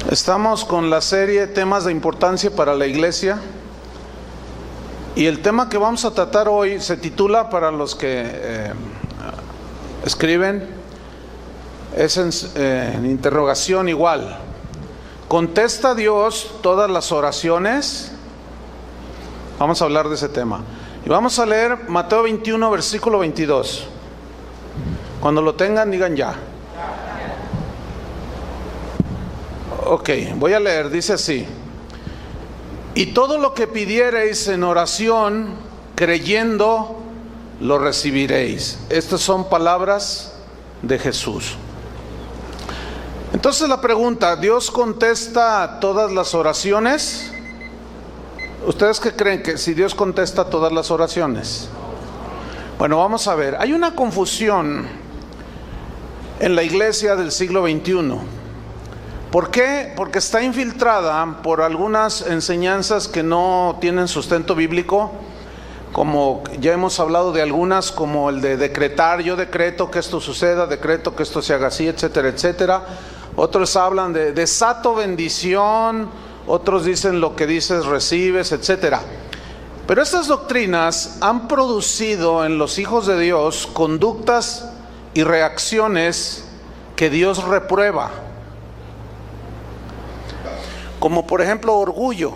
Estamos con la serie Temas de Importancia para la Iglesia, y el tema que vamos a tratar hoy se titula, para los que escriben, es en interrogación igual: ¿contesta Dios todas las oraciones? Vamos a hablar de ese tema, y vamos a leer Mateo 21, versículo 22. Cuando lo tengan, digan ya. Ok, voy a leer, dice así: y todo lo que pidiereis en oración, creyendo, lo recibiréis. Estas son palabras de Jesús. Entonces la pregunta: ¿Dios contesta todas las oraciones? ¿Ustedes qué creen? ¿Que si Dios contesta todas las oraciones? Bueno, vamos a ver. Hay una confusión en la iglesia del siglo XXI. ¿Por qué? Porque está infiltrada por algunas enseñanzas que no tienen sustento bíblico, como ya hemos hablado de algunas, como el de decretar: yo decreto que esto suceda, decreto que esto se haga así, etcétera, etcétera. Otros hablan de desato bendición, otros dicen lo que dices recibes, etcétera. Pero estas doctrinas han producido en los hijos de Dios conductas y reacciones que Dios reprueba. Como por ejemplo orgullo.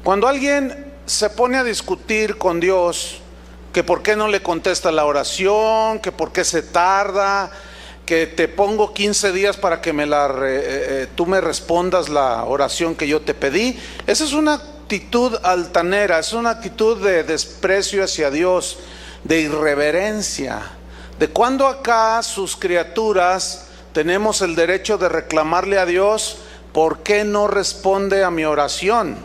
Cuando alguien se pone a discutir con Dios que por qué no le contesta la oración, que por qué se tarda, que te pongo 15 días para que tú me respondas la oración que yo te pedí, esa es una actitud altanera, es una actitud de desprecio hacia Dios, de irreverencia. ¿De cuándo acá sus criaturas tenemos el derecho de reclamarle a Dios: ¿por qué no responde a mi oración?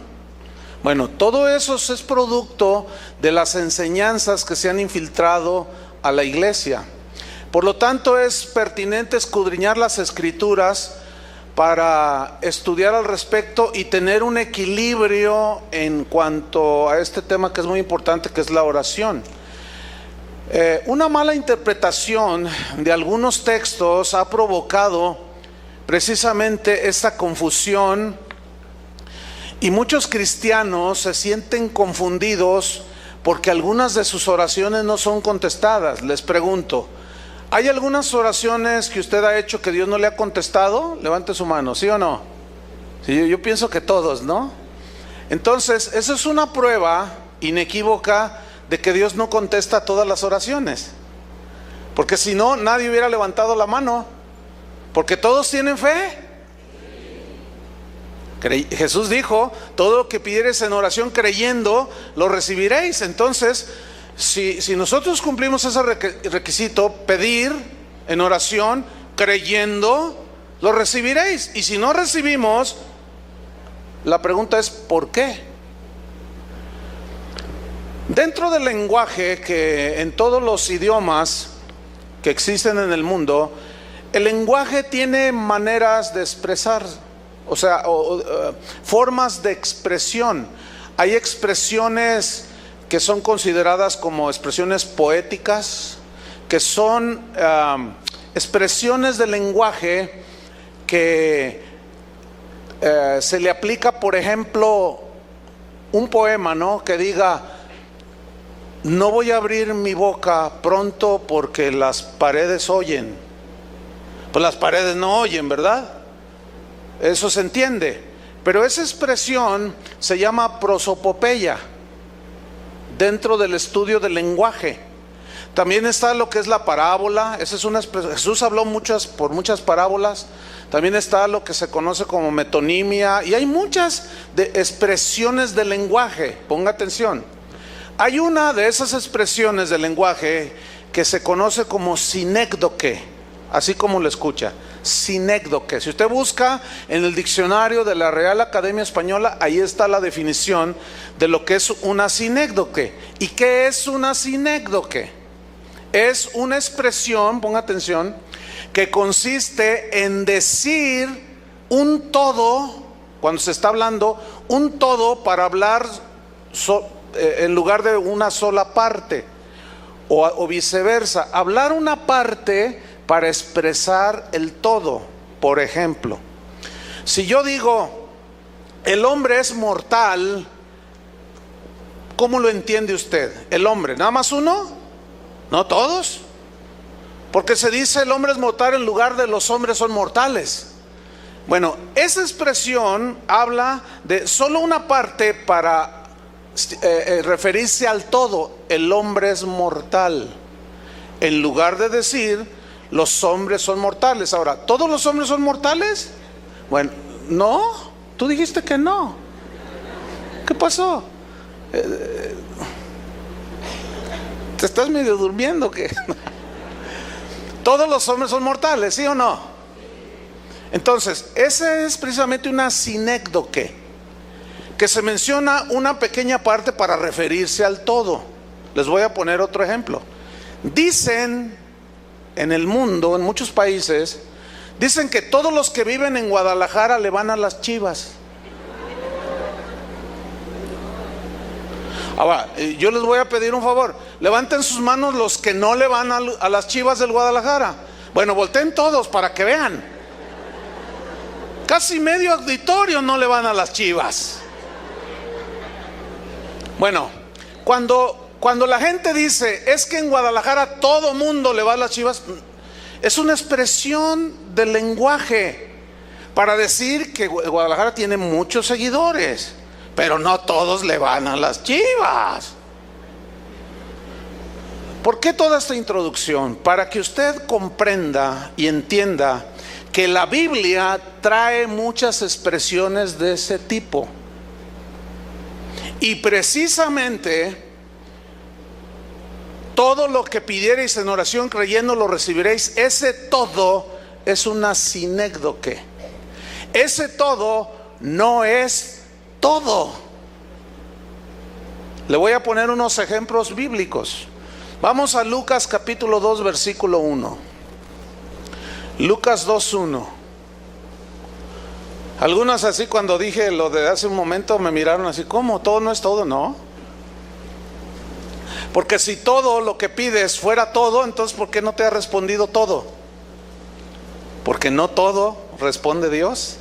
Bueno, todo eso es producto de las enseñanzas que se han infiltrado a la iglesia. Por lo tanto, es pertinente escudriñar las Escrituras para estudiar al respecto y tener un equilibrio en cuanto a este tema que es muy importante, que es la oración. Una mala interpretación de algunos textos ha provocado precisamente esta confusión, y muchos cristianos se sienten confundidos porque algunas de sus oraciones no son contestadas. Les pregunto: ¿hay algunas oraciones que usted ha hecho que Dios no le ha contestado? Levante su mano, ¿sí o no? Sí, yo pienso que todos, ¿no? Entonces, esa es una prueba inequívoca de que Dios no contesta todas las oraciones, porque si no, nadie hubiera levantado la mano. Porque todos tienen fe. Jesús dijo: todo lo que pidieres en oración creyendo, lo recibiréis. Entonces, si nosotros cumplimos ese requisito, pedir en oración creyendo, lo recibiréis. Y si no recibimos, la pregunta es: ¿por qué? Dentro del lenguaje, que en todos los idiomas que existen en el mundo, el lenguaje tiene maneras de expresar, o sea, formas de expresión. Hay expresiones que son consideradas como expresiones poéticas, que son expresiones del lenguaje que se le aplica, por ejemplo, un poema, ¿no? Que diga: no voy a abrir mi boca pronto porque las paredes oyen. Pues las paredes no oyen, ¿verdad? Eso se entiende. Pero esa expresión se llama prosopopeya dentro del estudio del lenguaje. También está lo que es la parábola. Esa es una expresión. Jesús habló por muchas parábolas. También está lo que se conoce como metonimia. Y hay muchas expresiones del lenguaje. Ponga atención. Hay una de esas expresiones del lenguaje que se conoce como sinécdoque. Así como lo escucha, sinécdoque. Si usted busca en el diccionario de la Real Academia Española, ahí está la definición de lo que es una sinécdoque. ¿Y qué es una sinécdoque? Es una expresión, ponga atención, que consiste en decir un todo, cuando se está hablando, un todo para hablar en lugar de una sola parte, o viceversa, hablar una parte para expresar el todo. Por ejemplo, Si yo digo, el hombre es mortal, ¿cómo lo entiende usted? ¿El hombre, nada más uno? ¿No todos? Porque se dice el hombre es mortal en lugar de los hombres son mortales. Bueno, esa expresión habla de solo una parte para referirse al todo. El hombre es mortal, en lugar de decir los hombres son mortales. Ahora, ¿todos los hombres son mortales? Bueno, no, tú dijiste que no. ¿Qué pasó? ¿Te estás medio durmiendo? ¿Qué? Todos los hombres son mortales, ¿sí o no? Entonces, esa es precisamente una sinécdoque, que se menciona una pequeña parte para referirse al todo. Les voy a poner otro ejemplo. Dicen en el mundo, en muchos países, dicen que todos los que viven en Guadalajara le van a las Chivas. Ahora, yo les voy a pedir un favor. Levanten sus manos los que no le van a las Chivas del Guadalajara. Bueno, volteen todos para que vean. Casi medio auditorio no le van a las Chivas. Bueno, cuando la gente dice, es que en Guadalajara todo mundo le va a las Chivas, es una expresión del lenguaje para decir que Guadalajara tiene muchos seguidores, pero no todos le van a las Chivas. ¿Por qué toda esta introducción? Para que usted comprenda y entienda que la Biblia trae muchas expresiones de ese tipo. Y precisamente todo lo que pidiereis en oración creyendo lo recibiréis. Ese todo es una sinécdoque. Ese todo no es todo. Le voy a poner unos ejemplos bíblicos. Vamos a Lucas capítulo 2 versículo 1. Lucas 2:1. Algunos así cuando dije lo de hace un momento me miraron así, ¿cómo? ¿Todo no es todo? No. Porque si todo lo que pides fuera todo, entonces ¿por qué no te ha respondido todo? Porque no todo responde Dios.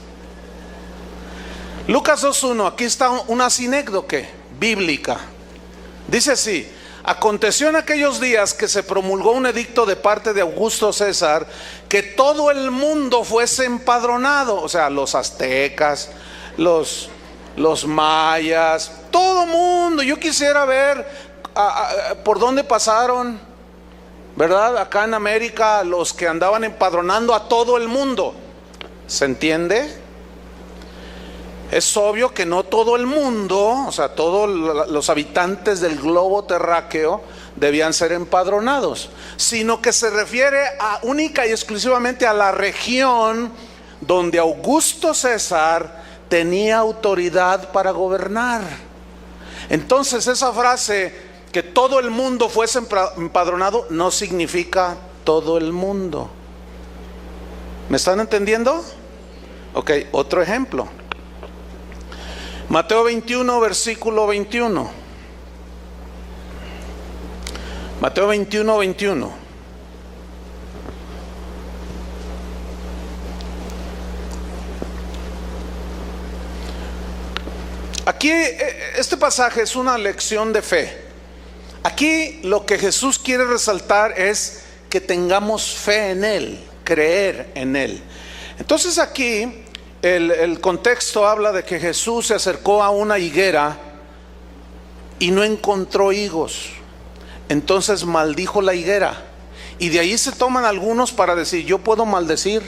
Lucas 2:1, aquí está una sinécdoque bíblica. Dice así: aconteció en aquellos días que se promulgó un edicto de parte de Augusto César que todo el mundo fuese empadronado. O sea, los aztecas, los mayas, todo mundo. Yo quisiera ver por dónde pasaron, ¿verdad? Acá en América, los que andaban empadronando a todo el mundo. ¿Se entiende? Es obvio que no todo el mundo, o sea, todos los habitantes del globo terráqueo debían ser empadronados, sino que se refiere única y exclusivamente a la región donde Augusto César tenía autoridad para gobernar. Entonces esa frase, que todo el mundo fuese empadronado, no significa todo el mundo. ¿Me están entendiendo? Ok, otro ejemplo. Mateo 21, versículo 21. Mateo 21, 21. Aquí este pasaje es una lección de fe. Aquí lo que Jesús quiere resaltar es que tengamos fe en Él, creer en Él. Entonces aquí el contexto habla de que Jesús se acercó a una higuera y no encontró higos. Entonces maldijo la higuera. Y de ahí se toman algunos para decir, yo puedo maldecir.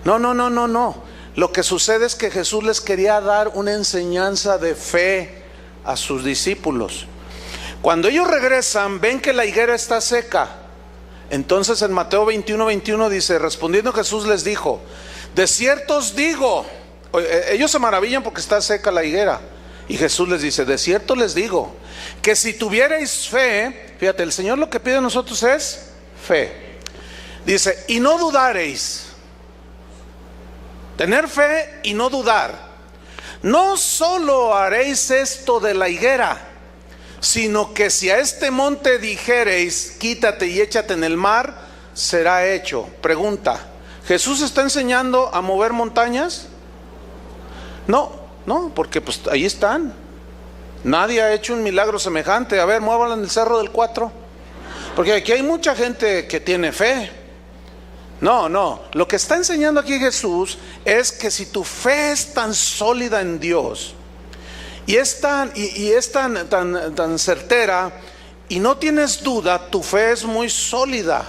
No. Lo que sucede es que Jesús les quería dar una enseñanza de fe a sus discípulos. Cuando ellos regresan, ven que la higuera está seca. Entonces en Mateo 21, 21 dice, respondiendo Jesús les dijo, de cierto os digo, ellos se maravillan porque está seca la higuera, y Jesús les dice, de cierto les digo, que si tuvierais fe, fíjate, el Señor lo que pide a nosotros es fe. Dice, y no dudareis. Tener fe y no dudar. No solo haréis esto de la higuera, sino que si a este monte dijereis, quítate y échate en el mar, será hecho. Pregunta, ¿Jesús está enseñando a mover montañas? No, no, porque pues ahí están. Nadie ha hecho un milagro semejante. A ver, muévanlo en el cerro del 4. Porque aquí hay mucha gente que tiene fe. No, no. Lo que está enseñando aquí Jesús es que si tu fe es tan sólida en Dios y es tan certera y no tienes duda, tu fe es muy sólida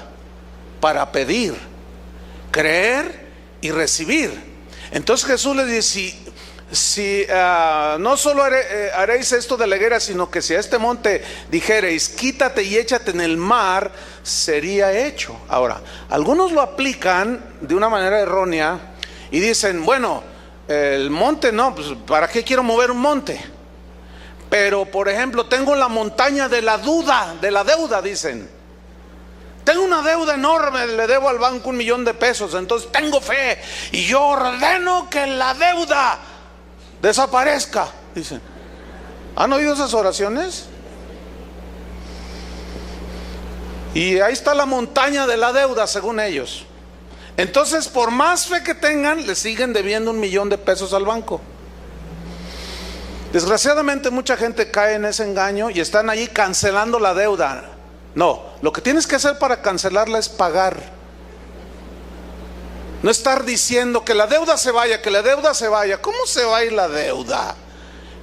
para pedir, creer y recibir. Entonces Jesús les dice, si no solo haréis esto de la higuera, sino que si a este monte dijereis, quítate y échate en el mar, sería hecho. Ahora, algunos lo aplican de una manera errónea y dicen, bueno, el monte no, pues ¿para qué quiero mover un monte? Pero, por ejemplo, tengo la montaña de la duda, de la deuda, dicen. Tengo una deuda enorme, le debo al banco 1 millón de pesos, entonces tengo fe y yo ordeno que la deuda desaparezca, dicen. ¿Han oído esas oraciones? Y ahí está la montaña de la deuda, según ellos. Entonces, por más fe que tengan, le siguen debiendo 1 millón de pesos al banco. Desgraciadamente mucha gente cae en ese engaño y están ahí cancelando la deuda. No, lo que tienes que hacer para cancelarla es pagar. No estar diciendo que la deuda se vaya, que la deuda se vaya. ¿Cómo se va a ir la deuda?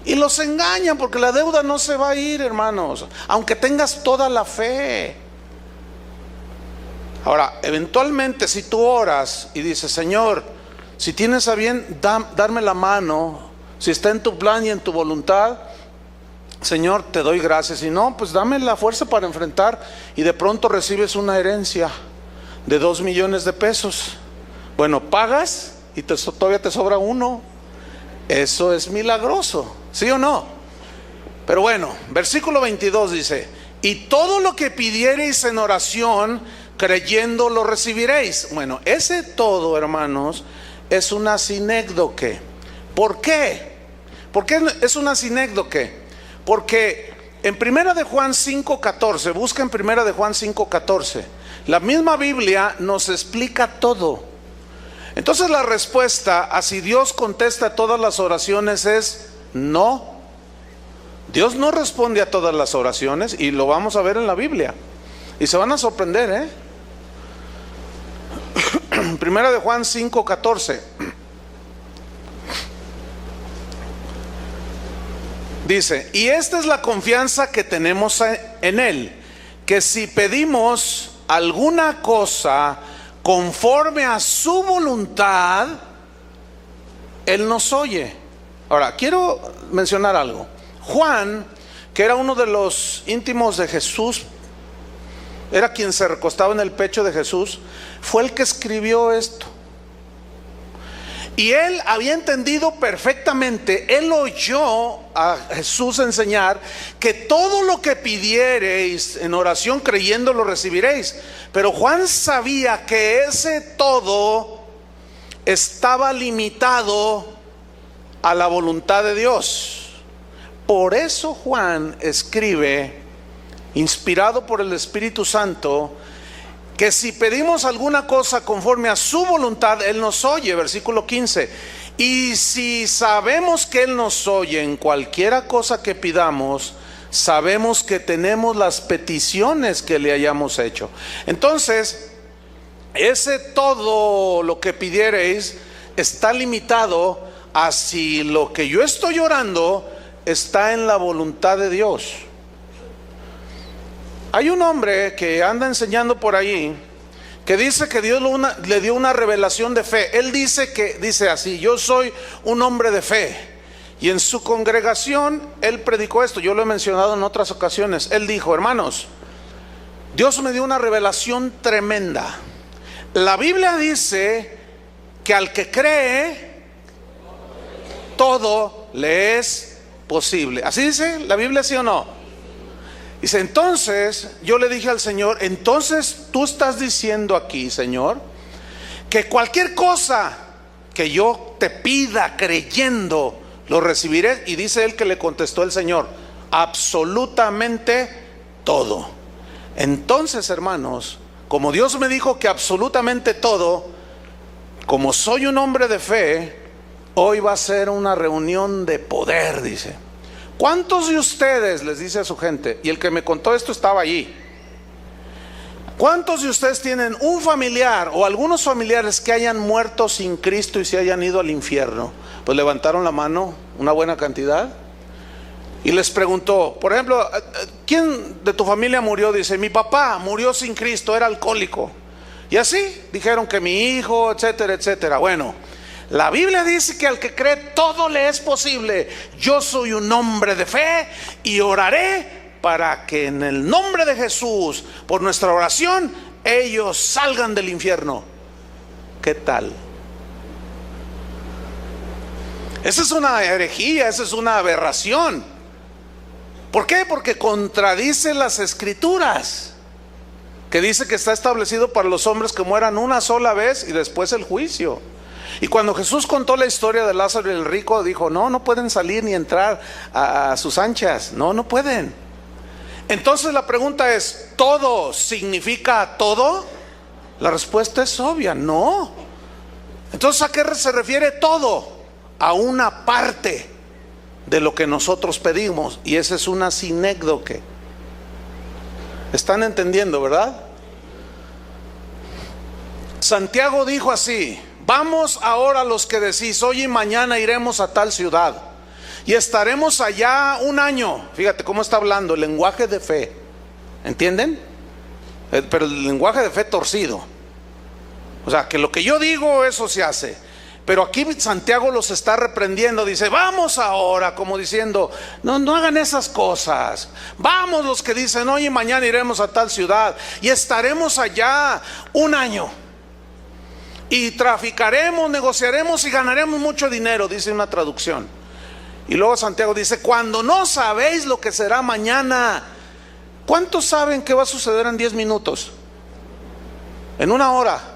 Y los engañan porque la deuda no se va a ir, hermanos, aunque tengas toda la fe. Ahora, eventualmente si tú oras y dices, Señor, si tienes a bien darme la mano, si está en tu plan y en tu voluntad, Señor, te doy gracias. Si no, pues dame la fuerza para enfrentar. Y de pronto recibes una herencia de 2 millones de pesos. Bueno, pagas y todavía te sobra 1. Eso es milagroso, ¿sí o no? Pero bueno, versículo 22 dice, y todo lo que pidiereis en oración, creyendo lo recibiréis. Bueno, ese todo, hermanos, es una sinécdoque. ¿Por qué? ¿Por qué es una sinécdoque? Porque en 1 de Juan 5:14, busca en 1 de Juan 5:14, la misma Biblia nos explica todo. Entonces la respuesta a si Dios contesta todas las oraciones es no. Dios no responde a todas las oraciones y lo vamos a ver en la Biblia. Y se van a sorprender, ¿eh? 1 de Juan 5:14. Dice, y esta es la confianza que tenemos en Él, que si pedimos alguna cosa conforme a su voluntad, Él nos oye. Ahora, quiero mencionar algo. Juan, que era uno de los íntimos de Jesús, era quien se recostaba en el pecho de Jesús, fue el que escribió esto. Y él había entendido perfectamente, él oyó a Jesús enseñar que todo lo que pidiereis en oración creyendo lo recibiréis. Pero Juan sabía que ese todo estaba limitado a la voluntad de Dios. Por eso Juan escribe, inspirado por el Espíritu Santo, que si pedimos alguna cosa conforme a su voluntad, Él nos oye, versículo 15. Y si sabemos que Él nos oye en cualquiera cosa que pidamos, sabemos que tenemos las peticiones que le hayamos hecho. Entonces, ese todo lo que pidiereis está limitado a si lo que yo estoy orando está en la voluntad de Dios. Hay un hombre que anda enseñando por ahí que dice que Dios le dio una revelación de fe. Él dice así, yo soy un hombre de fe. Y en su congregación él predicó esto, yo lo he mencionado en otras ocasiones. Él dijo, hermanos, Dios me dio una revelación tremenda. La Biblia dice que al que cree, todo le es posible. ¿Así dice la Biblia, sí o no? Dice, entonces yo le dije al Señor, entonces tú estás diciendo aquí, Señor, que cualquier cosa que yo te pida creyendo, lo recibiré. Y dice él que le contestó el Señor, absolutamente todo. Entonces, hermanos, como Dios me dijo que absolutamente todo, como soy un hombre de fe, hoy va a ser una reunión de poder, dice. ¿Cuántos de ustedes, les dice a su gente, y el que me contó esto estaba allí, cuántos de ustedes tienen un familiar o algunos familiares que hayan muerto sin Cristo y se hayan ido al infierno? Pues levantaron la mano, una buena cantidad. Y les preguntó, por ejemplo, ¿quién de tu familia murió? Dice, mi papá murió sin Cristo, era alcohólico. Y así dijeron que mi hijo, etcétera, etcétera. Bueno, la Biblia dice que al que cree todo le es posible. Yo soy un hombre de fe y oraré para que en el nombre de Jesús, por nuestra oración, ellos salgan del infierno. ¿Qué tal? Esa es una herejía, esa es una aberración. ¿Por qué? Porque contradice las Escrituras, que dice que está establecido para los hombres que mueran una sola vez y después el juicio. Y cuando Jesús contó la historia de Lázaro y el rico, dijo, no pueden salir ni entrar a sus anchas, no pueden. Entonces la pregunta es, ¿todo significa todo? La respuesta es obvia, no. Entonces, ¿a qué se refiere todo? A una parte de lo que nosotros pedimos, y esa es una sinécdoque. ¿Están entendiendo, verdad? Santiago dijo así: vamos ahora los que decís, hoy y mañana iremos a tal ciudad y estaremos allá un año. Fíjate cómo está hablando, el lenguaje de fe, ¿entienden? Pero el lenguaje de fe torcido. O sea, que lo que yo digo, eso se hace. Pero aquí Santiago los está reprendiendo, dice, vamos ahora, como diciendo, no hagan esas cosas. Vamos los que dicen, hoy y mañana iremos a tal ciudad y estaremos allá un año. Y traficaremos, negociaremos y ganaremos mucho dinero, dice una traducción. Y luego Santiago dice, cuando no sabéis lo que será mañana. ¿Cuántos saben qué va a suceder en 10 minutos? En una hora.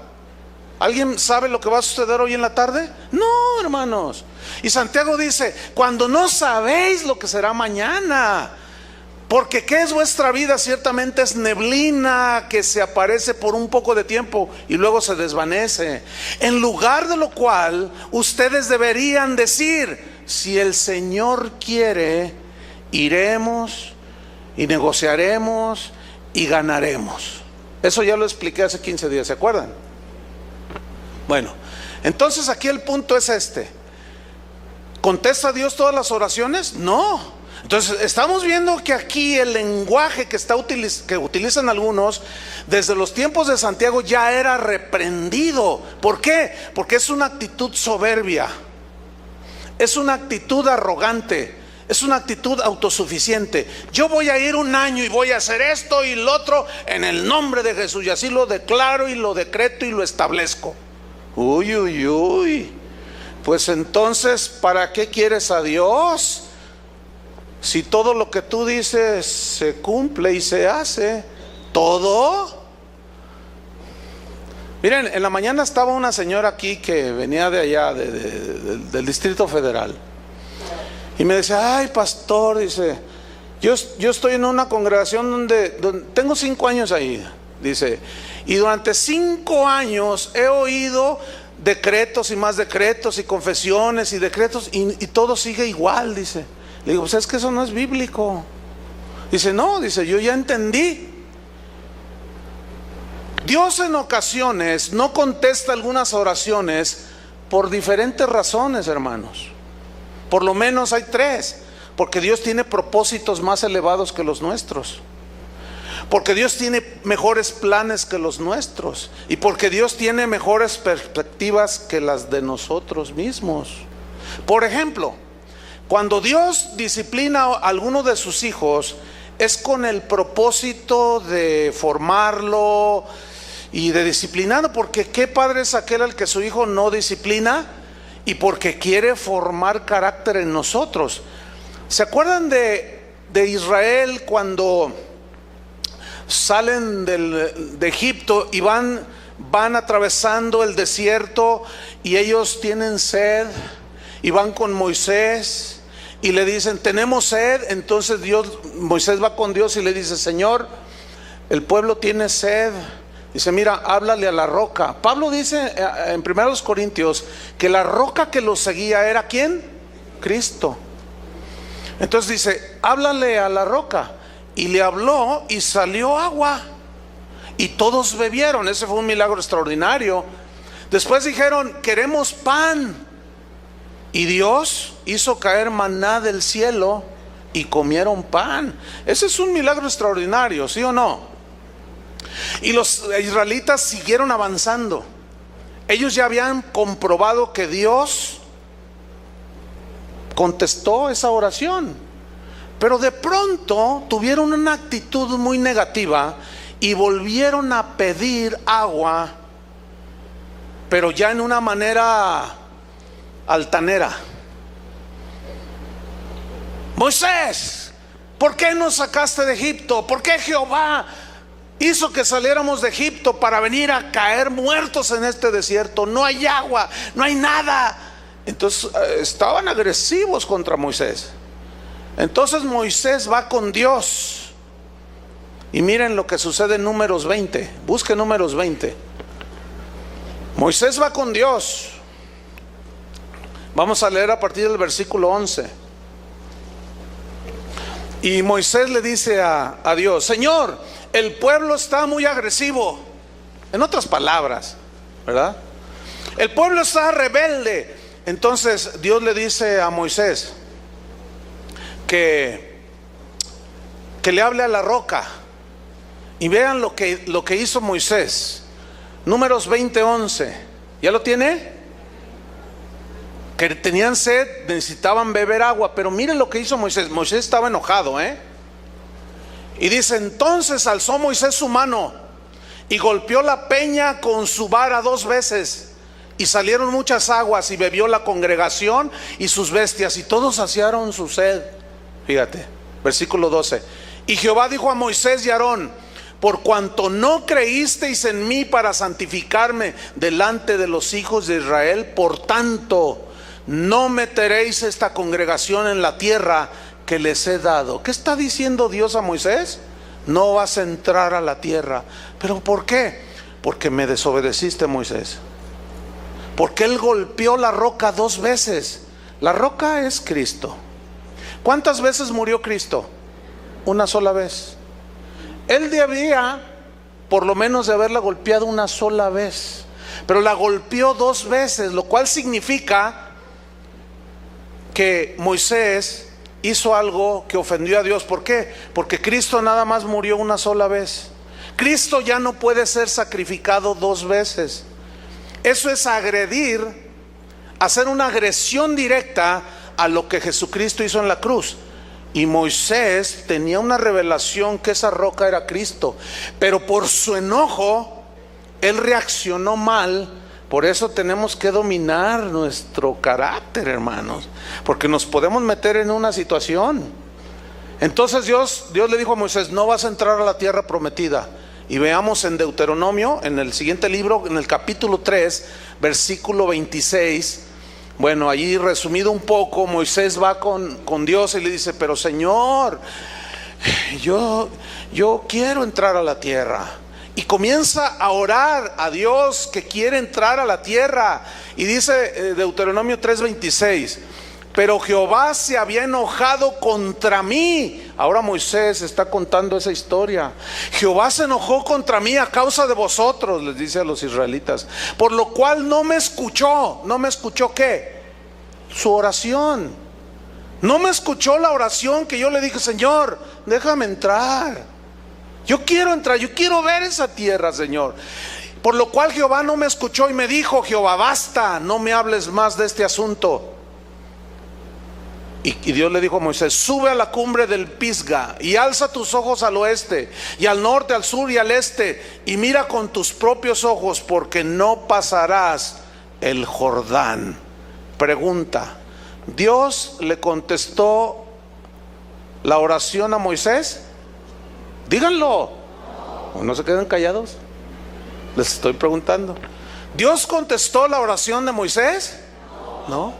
¿Alguien sabe lo que va a suceder hoy en la tarde? No, hermanos. Y Santiago dice, cuando no sabéis lo que será mañana. Porque ¿qué es vuestra vida? Ciertamente es neblina que se aparece por un poco de tiempo y luego se desvanece. En lugar de lo cual, ustedes deberían decir, si el Señor quiere, iremos y negociaremos y ganaremos. Eso ya lo expliqué hace 15 días, ¿se acuerdan? Bueno, entonces aquí el punto es este. ¿Contesta Dios todas las oraciones? No. Entonces estamos viendo que aquí el lenguaje que utilizan algunos desde los tiempos de Santiago ya era reprendido. ¿Por qué? Porque es una actitud soberbia, es una actitud arrogante, es una actitud autosuficiente. Yo voy a ir un año y voy a hacer esto y lo otro en el nombre de Jesús, y así lo declaro y lo decreto y lo establezco. Uy, pues entonces, ¿para qué quieres a Dios? Si todo lo que tú dices se cumple y se hace, todo. Miren, en la mañana estaba una señora aquí que venía de allá, del Distrito Federal, y me decía, ay pastor, dice, yo estoy en una congregación donde tengo 5 años ahí, dice, y durante 5 años he oído decretos y más decretos y confesiones y decretos y todo sigue igual, dice. Le digo, pues es que eso no es bíblico. Dice, no, dice, yo ya entendí. Dios en ocasiones no contesta algunas oraciones por diferentes razones, hermanos. Por lo menos hay 3. Porque Dios tiene propósitos más elevados que los nuestros. Porque Dios tiene mejores planes que los nuestros. Y porque Dios tiene mejores perspectivas que las de nosotros mismos. Por ejemplo, cuando Dios disciplina a alguno de sus hijos, es con el propósito de formarlo y de disciplinarlo. Porque ¿qué padre es aquel al que su hijo no disciplina? Y porque quiere formar carácter en nosotros. ¿Se acuerdan de Israel cuando salen de Egipto y van atravesando el desierto y ellos tienen sed y van con Moisés y le dicen, tenemos sed? Entonces Moisés va con Dios y le dice, Señor, el pueblo tiene sed, Dice, mira, háblale a la roca. Pablo dice en 1 Corintios que la roca que lo seguía era ¿quién? Cristo. Entonces dice, háblale a la roca. Y le habló y salió agua. Y todos bebieron. Ese fue un milagro extraordinario. Después dijeron, queremos pan. Y Dios hizo caer maná del cielo y comieron pan. Ese es un milagro extraordinario, ¿sí o no? Y los israelitas siguieron avanzando. Ellos ya habían comprobado que Dios contestó esa oración, pero de pronto tuvieron una actitud muy negativa y volvieron a pedir agua, pero ya en una manera altanera. Moisés, ¿por qué nos sacaste de Egipto? ¿Por qué Jehová hizo que saliéramos de Egipto para venir a caer muertos en este desierto? No hay agua, no hay nada. Entonces estaban agresivos contra Moisés. Entonces Moisés va con Dios. Y miren lo que sucede en Números 20. Busque Números 20. Moisés va con Dios. Vamos a leer a partir del versículo 11. Y Moisés le dice a Dios, Señor, el pueblo está muy agresivo. En otras palabras, ¿verdad? El pueblo está rebelde. Entonces Dios le dice a Moisés que le hable a la roca. Y vean lo que hizo Moisés. Números 20:11. ¿Ya lo tiene? Que tenían sed, necesitaban beber agua. Pero miren lo que hizo Moisés. Moisés estaba enojado, y dice, entonces alzó Moisés su mano y golpeó la peña con su vara 2 veces, y salieron muchas aguas, y bebió la congregación y sus bestias, y todos saciaron su sed. Fíjate, versículo 12. Y Jehová dijo a Moisés y a Aarón, por cuanto no creísteis en mí para santificarme delante de los hijos de Israel, por tanto no meteréis esta congregación en la tierra que les he dado. ¿Qué está diciendo Dios a Moisés? No vas a entrar a la tierra. ¿Pero por qué? Porque me desobedeciste, Moisés. Porque él golpeó la roca 2 veces. La roca es Cristo. ¿Cuántas veces murió Cristo? Una sola vez. Él debía por lo menos de haberla golpeado una sola vez, pero la golpeó 2 veces, lo cual significa que Moisés hizo algo que ofendió a Dios. ¿Por qué? Porque Cristo nada más murió una sola vez. Cristo ya no puede ser sacrificado 2 veces. Eso es agredir, hacer una agresión directa a lo que Jesucristo hizo en la cruz. Y Moisés tenía una revelación que esa roca era Cristo, pero por su enojo él reaccionó mal. Por eso tenemos que dominar nuestro carácter, hermanos, porque nos podemos meter en una situación. Entonces Dios le dijo a Moisés, no vas a entrar a la tierra prometida. Y veamos en Deuteronomio, en el siguiente libro, en el capítulo 3, versículo 26. Bueno, allí resumido un poco, Moisés va con Dios y le dice, pero Señor, yo quiero entrar a la tierra. Y comienza a orar a Dios que quiere entrar a la tierra. Y dice Deuteronomio 3:26, pero Jehová se había enojado contra mí. Ahora Moisés está contando esa historia. Jehová se enojó contra mí a causa de vosotros, les dice a los israelitas, por lo cual no me escuchó. ¿No me escuchó qué? Su oración. No me escuchó la oración que yo le dije, Señor, déjame entrar. Yo quiero entrar, yo quiero ver esa tierra, Señor. Por lo cual Jehová no me escuchó y me dijo, Jehová, basta, no me hables más de este asunto. Y Dios le dijo a Moisés, sube a la cumbre del Pisga y alza tus ojos al oeste y al norte, al sur y al este, y mira con tus propios ojos, porque no pasarás el Jordán. Pregunta, ¿Dios le contestó la oración a Moisés? Díganlo, o no se queden callados. Les estoy preguntando. ¿Dios contestó la oración de Moisés? No.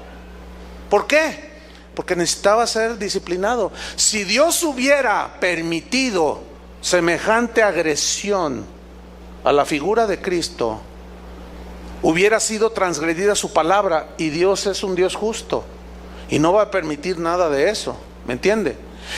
¿Por qué? Porque necesitaba ser disciplinado. Si Dios hubiera permitido semejante agresión a la figura de Cristo, hubiera sido transgredida su palabra, y Dios es un Dios justo y no va a permitir nada de eso, ¿me entiende?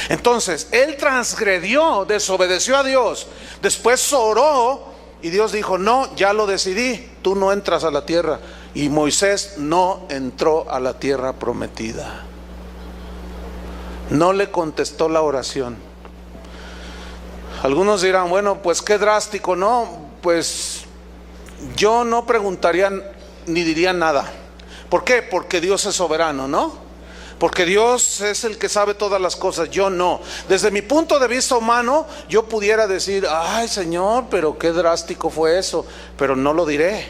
Entonces él transgredió, desobedeció a Dios, después oró y Dios dijo: no, ya lo decidí, tú no entras a la tierra. Y Moisés no entró a la tierra prometida, no le contestó la oración. Algunos dirán: bueno, pues qué drástico. No, pues yo no preguntaría ni diría nada. ¿Por qué? Porque Dios es soberano, ¿no? Porque Dios es el que sabe todas las cosas, yo no. Desde mi punto de vista humano, yo pudiera decir: ay, Señor, pero qué drástico fue eso. Pero no lo diré,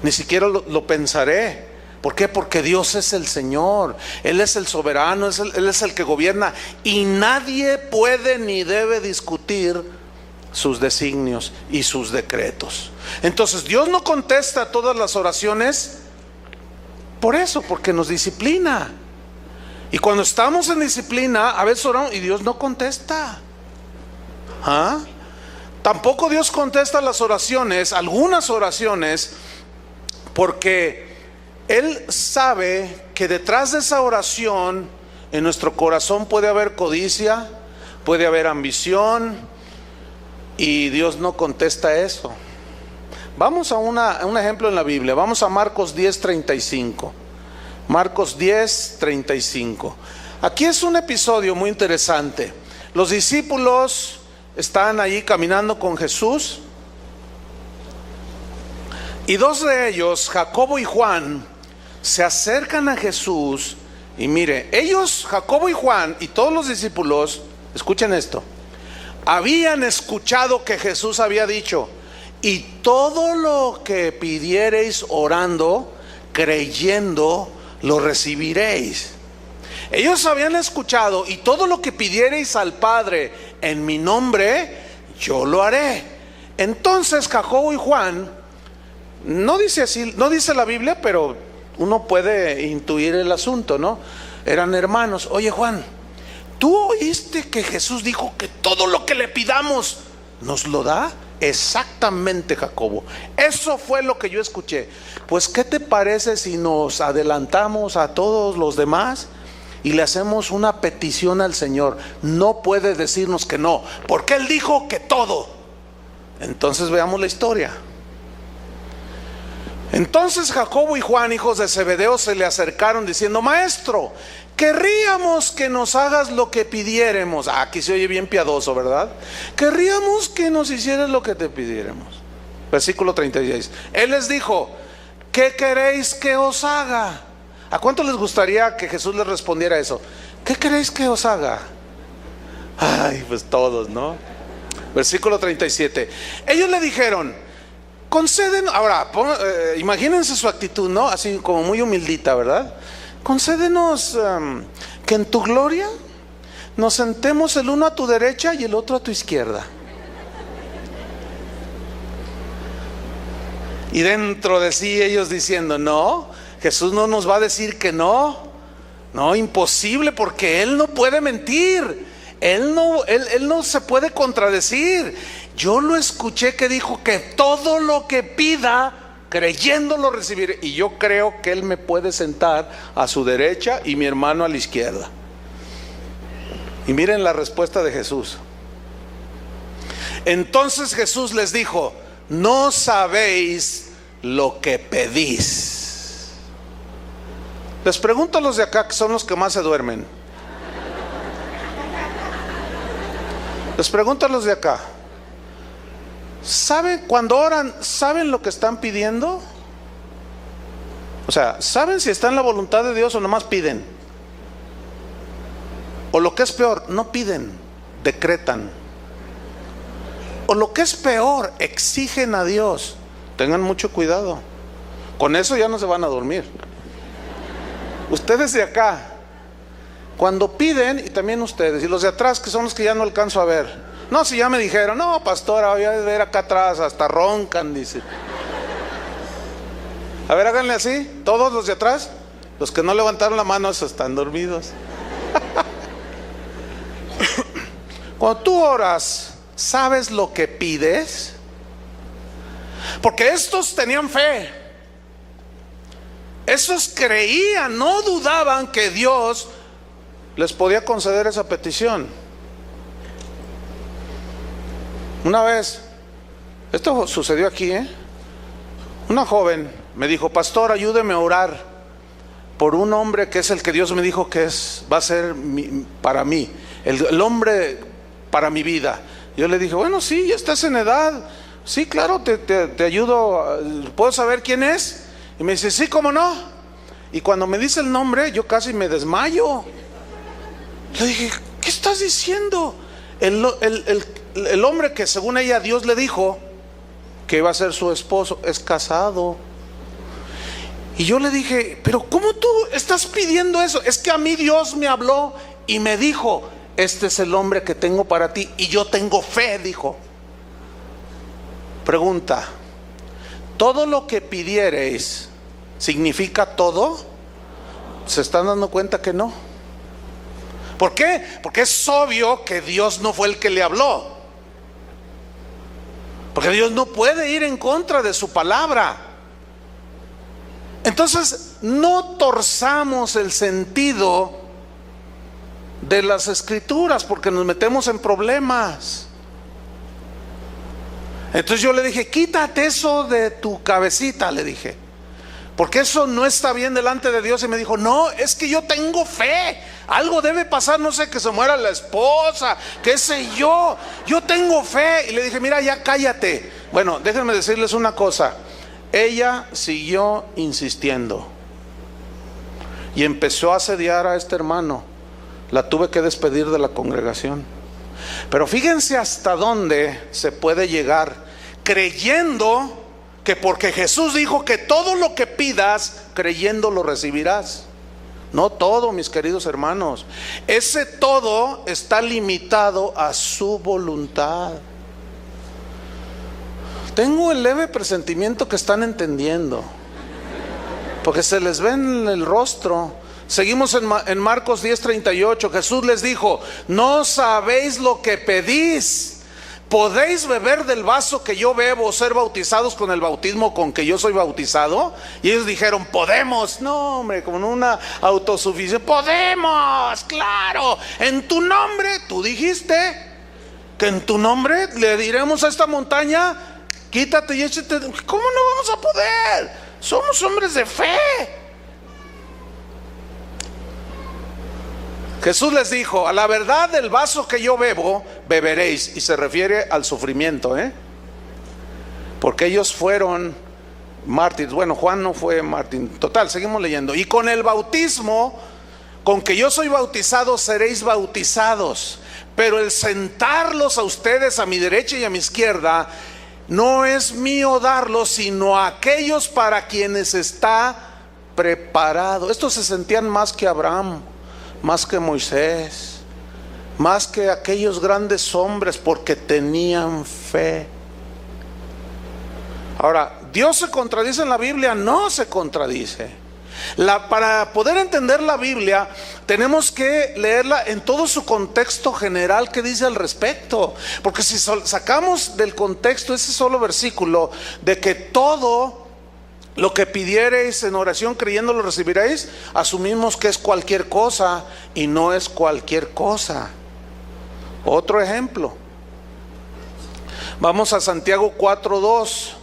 ni siquiera lo pensaré. ¿Por qué? Porque Dios es el Señor, Él es el soberano, Él es el que gobierna, y nadie puede ni debe discutir sus designios y sus decretos. Entonces Dios no contesta todas las oraciones por eso, porque nos disciplina. Y cuando estamos en disciplina, a veces oramos y Dios no contesta. Tampoco Dios contesta las oraciones, algunas oraciones, porque Él sabe que detrás de esa oración en nuestro corazón puede haber codicia, puede haber ambición, y Dios no contesta eso. Vamos a un ejemplo en la Biblia. Vamos a Marcos 10:35. Marcos 10:35. Aquí es un episodio muy interesante. Los discípulos están allí caminando con Jesús, y dos de ellos, Jacobo y Juan, se acercan a Jesús. Y mire, ellos, Jacobo y Juan y todos los discípulos, escuchen esto, habían escuchado que Jesús había dicho: y todo lo que pidiereis orando, creyendo, lo recibiréis. Ellos habían escuchado: y todo lo que pidiereis al Padre en mi nombre, yo lo haré. Entonces Jacobo y Juan, no dice así, no dice la Biblia, pero uno puede intuir el asunto, ¿no? Eran hermanos. Oye, Juan, ¿tú oíste que Jesús dijo que todo lo que le pidamos nos lo da? Exactamente, Jacobo, eso fue lo que yo escuché. Pues ¿qué te parece si nos adelantamos a todos los demás y le hacemos una petición al Señor? No puede decirnos que no, porque Él dijo que todo. Entonces veamos la historia. Entonces Jacobo y Juan, hijos de Zebedeo, se le acercaron diciendo: maestro, querríamos que nos hagas lo que pidiéremos. Aquí se oye bien piadoso, ¿verdad? Querríamos que nos hicieras lo que te pidiéramos. Versículo 36. Él les dijo: ¿qué queréis que os haga? ¿A cuánto les gustaría que Jesús les respondiera eso? ¿Qué queréis que os haga? Ay, pues todos, ¿no? Versículo 37. Ellos le dijeron: concédenos. Ahora, imagínense su actitud, ¿no? Así como muy humildita, ¿verdad? Concédenos que en tu gloria nos sentemos el uno a tu derecha y el otro a tu izquierda. Y dentro de sí ellos diciendo: no, Jesús no nos va a decir que no. No, imposible, porque Él no puede mentir. Él no se puede contradecir. Yo lo escuché que dijo que todo lo que pida, creyendo lo recibiré. Y yo creo que Él me puede sentar a su derecha y mi hermano a la izquierda. Y miren la respuesta de Jesús. Entonces Jesús les dijo: no sabéis lo que pedís. Les pregunto a los de acá, que son los que más se duermen. Les pregunto a los de acá: ¿saben cuando oran, saben lo que están pidiendo? O sea, ¿saben si está en la voluntad de Dios o nomás piden? O lo que es peor, no piden, decretan. O lo que es peor, exigen a Dios. Tengan mucho cuidado. Con eso ya no se van a dormir. Ustedes de acá, cuando piden, y también ustedes, y los de atrás, que son los que ya no alcanzo a ver. No, si ya me dijeron: no, pastora, voy a ver acá atrás, hasta roncan, dice. A ver, háganle así, todos los de atrás. Los que no levantaron la mano, esos están dormidos. Cuando tú oras, ¿sabes lo que pides? Porque estos tenían fe. Estos creían, no dudaban que Dios les podía conceder esa petición. Una vez, esto sucedió aquí, una joven me dijo: pastor, ayúdeme a orar por un hombre que es el que Dios me dijo que va a ser para mí, el hombre para mi vida. Yo le dije: bueno, sí, ya estás en edad, sí, claro, te ayudo. ¿Puedo saber quién es? Y me dice: sí, ¿cómo no? Y cuando me dice el nombre, yo casi me desmayo. Le dije: ¿qué estás diciendo? El hombre que según ella Dios le dijo que iba a ser su esposo es casado. Y yo le dije: pero ¿cómo tú estás pidiendo eso? Es que a mí Dios me habló y me dijo: este es el hombre que tengo para ti, y yo tengo fe, dijo. Pregunta: ¿todo lo que pidiereis significa todo? ¿Se están dando cuenta que no? ¿Por qué? Porque es obvio que Dios no fue el que le habló. Porque Dios no puede ir en contra de su palabra. Entonces, no torzamos el sentido de las escrituras, porque nos metemos en problemas. Entonces yo le dije: quítate eso de tu cabecita, le dije, porque eso no está bien delante de Dios. Y me dijo: no, es que yo tengo fe, algo debe pasar, no sé, que se muera la esposa, qué sé yo tengo fe. Y le dije: mira, ya cállate. Bueno, déjenme decirles una cosa. Ella siguió insistiendo y empezó a asediar a este hermano. La tuve que despedir de la congregación. Pero fíjense hasta dónde se puede llegar, creyendo que porque Jesús dijo que todo lo que pidas, creyendo lo recibirás. No todo, mis queridos hermanos. Ese todo está limitado a su voluntad. Tengo el leve presentimiento que están entendiendo, porque se les ve en el rostro. Seguimos en Marcos 10:38. Jesús les dijo: no sabéis lo que pedís. ¿Podéis beber del vaso que yo bebo o ser bautizados con el bautismo con que yo soy bautizado? Y ellos dijeron: podemos. No, hombre, como una autosuficiencia. Podemos, claro. En tu nombre, tú dijiste que en tu nombre le diremos a esta montaña: quítate y échate. ¿Cómo no vamos a poder? Somos hombres de fe. Jesús les dijo: a la verdad del vaso que yo bebo, beberéis. Y se refiere al sufrimiento, porque ellos fueron mártires. Bueno, Juan no fue mártir. Total, seguimos leyendo. Y con el bautismo con que yo soy bautizado, seréis bautizados. Pero el sentarlos a ustedes a mi derecha y a mi izquierda, no es mío darlos, sino a aquellos para quienes está preparado. Estos se sentían más que Abraham, más que Moisés, más que aquellos grandes hombres, porque tenían fe. Ahora, ¿Dios se contradice en la Biblia? No se contradice. Para poder entender la Biblia, tenemos que leerla en todo su contexto general que dice al respecto. Porque si sacamos del contexto ese solo versículo de que todo lo que pidiereis en oración creyendo lo recibiréis, asumimos que es cualquier cosa, y no es cualquier cosa. Otro ejemplo, vamos a Santiago 4:2.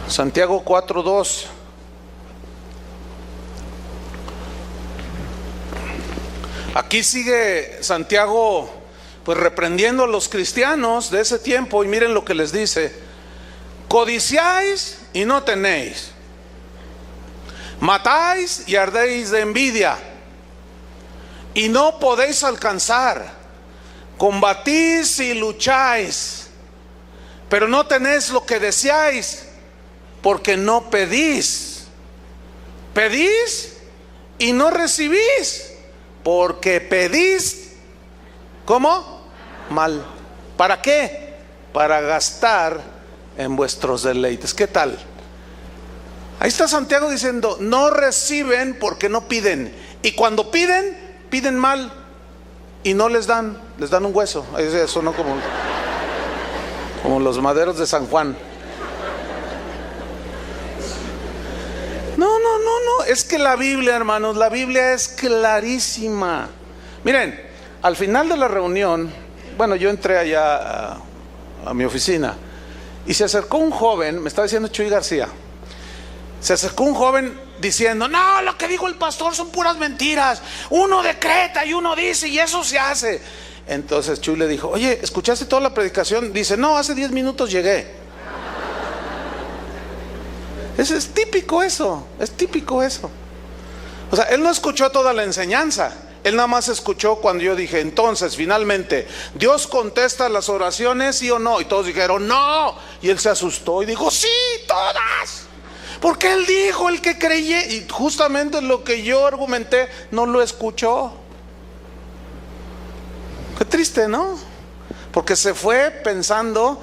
Santiago 4:2. Aquí sigue Santiago pues reprendiendo a los cristianos de ese tiempo, y miren lo que les dice: codiciáis y no tenéis, matáis y ardéis de envidia, y no podéis alcanzar, combatís y lucháis, pero no tenéis lo que deseáis, porque no pedís. Pedís y no recibís, porque pedís, ¿cómo? Mal. ¿Para qué? Para gastar en vuestros deleites. ¿Qué tal? Ahí está Santiago diciendo: no reciben porque no piden, y cuando piden, piden mal, y no les dan un hueso. Eso no como... como los maderos de San Juan. No, es que la Biblia, hermanos, la Biblia es clarísima. Miren, al final de la reunión, bueno, yo entré allá a mi oficina y se acercó un joven, me estaba diciendo Chuy García, se acercó un joven diciendo: no, lo que dijo el pastor son puras mentiras, uno decreta y uno dice y eso se hace. Entonces Chuy le dijo: oye, ¿escuchaste toda la predicación? Dice: no, hace 10 minutos llegué. Es típico eso, es típico eso. O sea, él no escuchó toda la enseñanza, él nada más escuchó cuando yo dije: entonces, finalmente, ¿Dios contesta las oraciones, sí o no? Y todos dijeron: no. Y él se asustó y dijo: sí, todas. Porque él dijo, el que creyó, y justamente lo que yo argumenté no lo escuchó. Qué triste, ¿no? Porque se fue pensando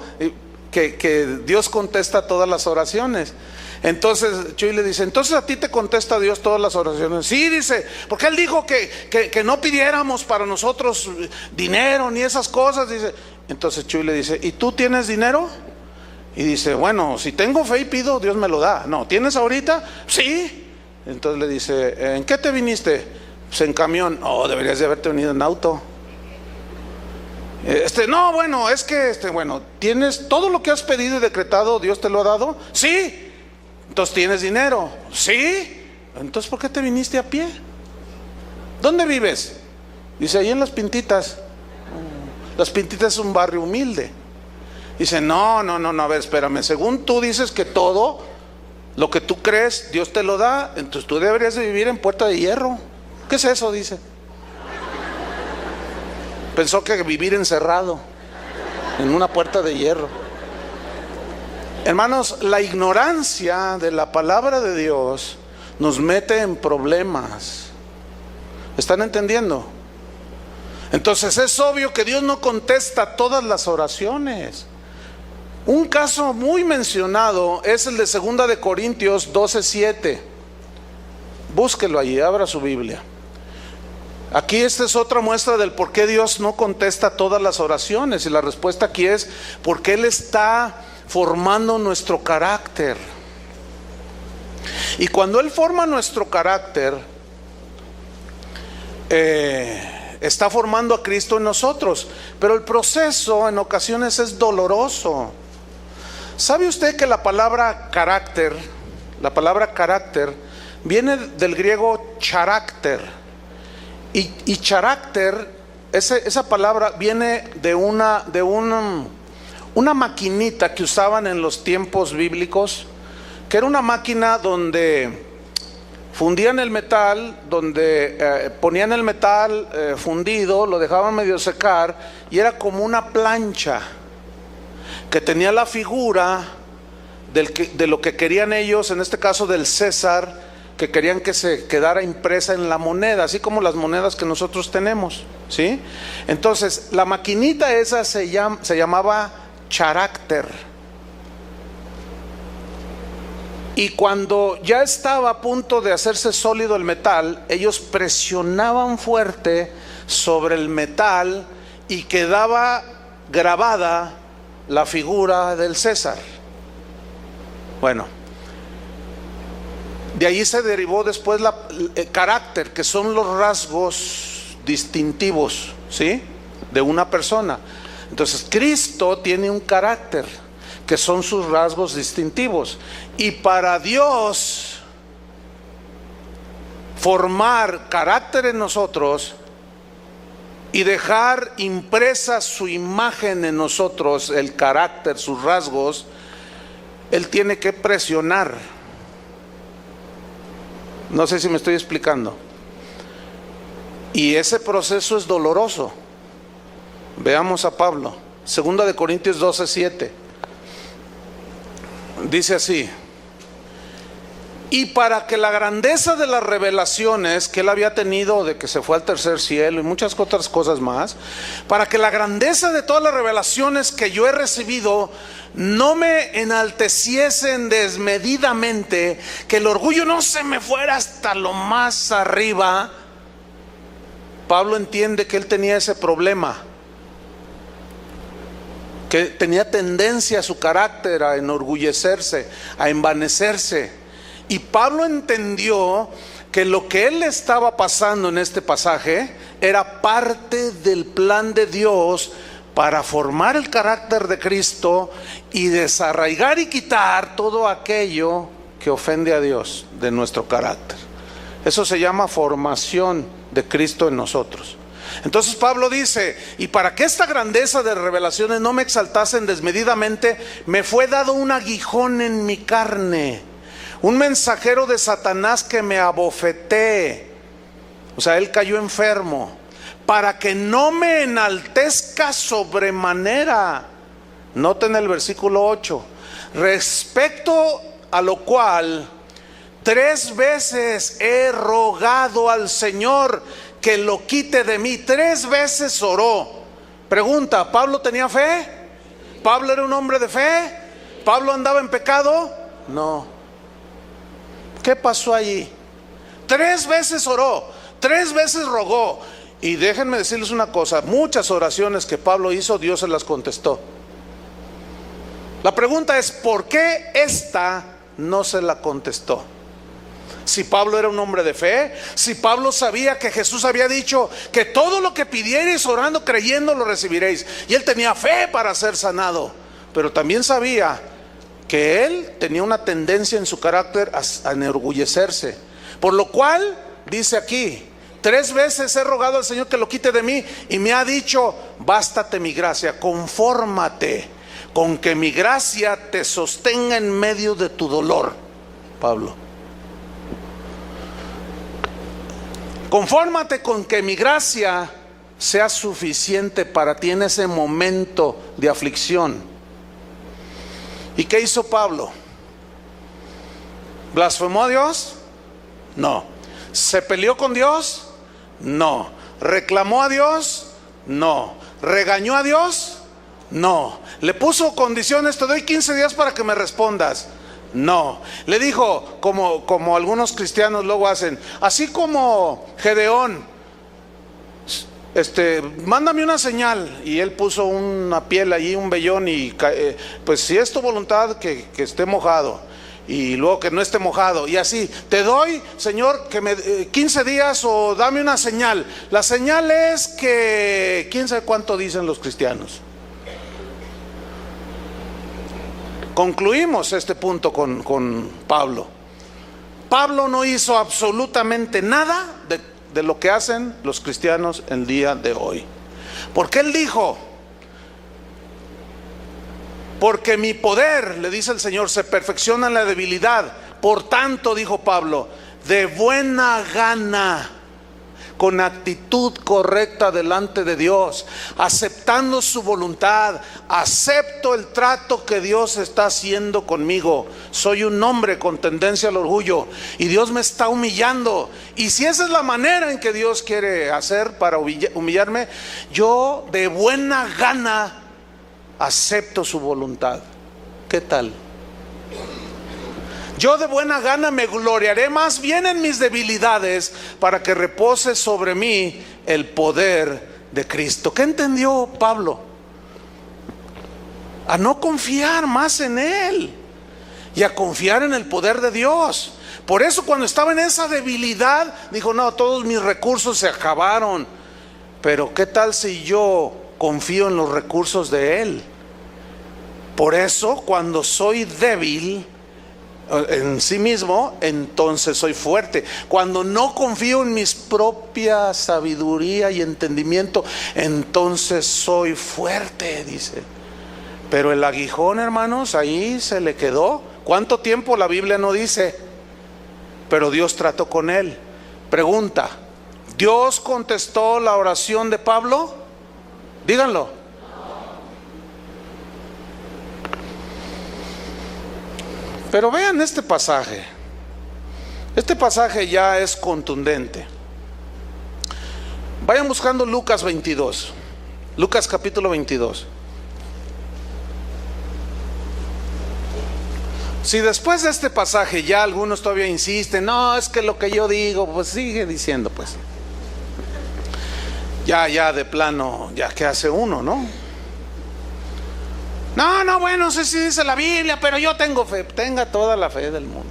que Dios contesta todas las oraciones. Entonces Chuy le dice: entonces a ti te contesta Dios todas las oraciones. Sí, dice, porque él dijo que no pidiéramos para nosotros dinero ni esas cosas, dice. Entonces Chuy le dice: ¿y tú tienes dinero? Y dice: bueno, si tengo fe y pido, Dios me lo da. No, ¿tienes ahorita? Sí. Entonces le dice: ¿en qué te viniste? Pues en camión. Oh, deberías de haberte venido en auto. No, bueno, es que bueno, ¿tienes todo lo que has pedido y decretado, Dios te lo ha dado? Sí. Entonces, ¿tienes dinero? Sí. Entonces, ¿por qué te viniste a pie? ¿Dónde vives? Dice: ahí en Las Pintitas. Las Pintitas es un barrio humilde. Dice: no, a ver, espérame. Según tú dices que todo lo que tú crees, Dios te lo da, entonces tú deberías de vivir en Puerta de Hierro. ¿Qué es eso? Dice. Pensó que vivir encerrado en una puerta de hierro. Hermanos, la ignorancia de la palabra de Dios nos mete en problemas. ¿Están entendiendo? Entonces es obvio que Dios no contesta todas las oraciones. Un caso muy mencionado es el de 2 de Corintios 12:7. Búsquelo allí, abra su Biblia. Aquí esta es otra muestra del por qué Dios no contesta todas las oraciones. Y la respuesta aquí es porque Él está formando nuestro carácter. Y cuando Él forma nuestro carácter, está formando a Cristo en nosotros. Pero el proceso en ocasiones es doloroso. ¿Sabe usted que la palabra carácter viene del griego charácter? Y charácter, esa palabra viene de una maquinita que usaban en los tiempos bíblicos, que era una máquina donde fundían el metal, donde ponían el metal fundido, lo dejaban medio secar, y era como una plancha que tenía la figura de lo que querían ellos, en este caso del César, que querían que se quedara impresa en la moneda, así como las monedas que nosotros tenemos, ¿sí? Entonces, la maquinita esa se llamaba charácter. Y cuando ya estaba a punto de hacerse sólido el metal, ellos presionaban fuerte sobre el metal y quedaba grabada la figura del César. Bueno, de ahí se derivó después el carácter, que son los rasgos distintivos, ¿sí?, de una persona. Entonces Cristo tiene un carácter, que son sus rasgos distintivos. Y para Dios formar carácter en nosotros y dejar impresa su imagen en nosotros, el carácter, sus rasgos, Él tiene que presionar. No sé si me estoy explicando. Y ese proceso es doloroso. Veamos a Pablo, 2 de Corintios 12:7. Dice así: y para que la grandeza de las revelaciones que él había tenido, de que se fue al tercer cielo y muchas otras cosas más, para que la grandeza de todas las revelaciones que yo he recibido no me enalteciesen desmedidamente, que el orgullo no se me fuera hasta lo más arriba. Pablo entiende que él tenía ese problema. que tenía tendencia a su carácter a enorgullecerse, a envanecerse. Y Pablo entendió que lo que él estaba pasando en este pasaje era parte del plan de Dios para formar el carácter de Cristo y desarraigar y quitar todo aquello que ofende a Dios de nuestro carácter. Eso se llama formación de Cristo en nosotros. Entonces Pablo dice: y para que esta grandeza de revelaciones no me exaltasen desmedidamente, me fue dado un aguijón en mi carne, un mensajero de Satanás que me abofetee. O sea, él cayó enfermo, para que no me enaltezca sobremanera. Noten el versículo 8. Respecto a lo cual 3 veces he rogado al Señor que lo quite de mí. 3 veces oró. Pregunta: ¿Pablo tenía fe? ¿Pablo era un hombre de fe? ¿Pablo andaba en pecado? No. ¿Qué pasó allí? 3 veces oró, 3 veces rogó. Y déjenme decirles una cosa: muchas oraciones que Pablo hizo, Dios se las contestó. La pregunta es: ¿por qué esta no se la contestó? Si Pablo era un hombre de fe, si Pablo sabía que Jesús había dicho que todo lo que pidierais orando, creyendo, lo recibiréis, y él tenía fe para ser sanado, pero también sabía que él tenía una tendencia en su carácter a enorgullecerse, por lo cual dice aquí: 3 veces he rogado al Señor que lo quite de mí, y me ha dicho: bástate mi gracia, confórmate con que mi gracia te sostenga en medio de tu dolor. Pablo: confórmate con que mi gracia sea suficiente para ti en ese momento de aflicción. ¿Y qué hizo Pablo? ¿Blasfemó a Dios? No. ¿Se peleó con Dios? No. ¿Reclamó a Dios? No. ¿Regañó a Dios? No. ¿Le puso condiciones? Te doy 15 días para que me respondas. No. Le dijo, como algunos cristianos luego hacen, así como Gedeón, mándame una señal, y él puso una piel allí, un vellón, y pues si es tu voluntad que esté mojado, y luego que no esté mojado, y así, te doy, Señor, que me 15 días, o dame una señal. La señal es que, quién sabe cuánto dicen los cristianos. Concluimos este punto con Pablo. Pablo no hizo absolutamente nada de lo que hacen los cristianos el día de hoy, porque él dijo: porque mi poder, le dice el Señor, se perfecciona en la debilidad. Por tanto, dijo Pablo, de buena gana, con actitud correcta delante de Dios, aceptando su voluntad, acepto el trato que Dios está haciendo conmigo. Soy un hombre con tendencia al orgullo y Dios me está humillando, y si esa es la manera en que Dios quiere hacer para humillarme, yo de buena gana acepto su voluntad. ¿Qué tal? Yo de buena gana me gloriaré más bien en mis debilidades, para que repose sobre mí el poder de Cristo. ¿Qué entendió Pablo? A no confiar más en él y a confiar en el poder de Dios. Por eso cuando estaba en esa debilidad dijo: no, todos mis recursos se acabaron, pero ¿qué tal si yo confío en los recursos de él? Por eso cuando soy débil en sí mismo, entonces soy fuerte. Cuando no confío en mis propia sabiduría y entendimiento, entonces soy fuerte, dice. Pero el aguijón, hermanos, ahí se le quedó. ¿Cuánto tiempo? La Biblia no dice, pero Dios trató con él. Pregunta: ¿Dios contestó la oración de Pablo? Díganlo. Pero vean este pasaje. Este pasaje ya es contundente. Vayan buscando Lucas 22. Lucas capítulo 22. Si después de este pasaje ya algunos todavía insisten, no, es que lo que yo digo, pues sigue diciendo, pues. Ya de plano, ya que hace uno, ¿no? No, bueno, no sé si dice la Biblia, pero yo tengo fe. Tenga toda la fe del mundo,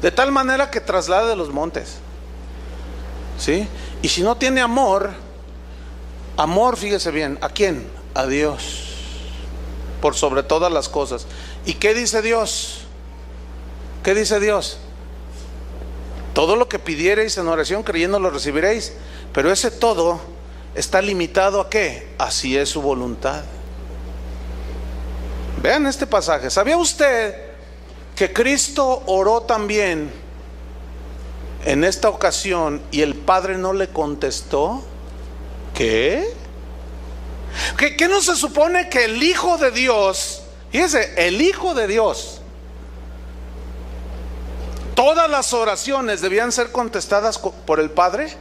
de tal manera que traslade los montes, ¿sí? Y si no tiene amor, fíjese bien, ¿a quién? A Dios, por sobre todas las cosas. ¿Y qué dice Dios? ¿Qué dice Dios? Todo lo que pidiereis en oración creyendo lo recibiréis. Pero ese todo está limitado ¿a qué? Así es su voluntad. Vean este pasaje. ¿Sabía usted que Cristo oró también en esta ocasión y el Padre no le contestó? ¿Qué? ¿Qué no se supone que el Hijo de Dios, fíjese, el Hijo de Dios, todas las oraciones debían ser contestadas por el Padre?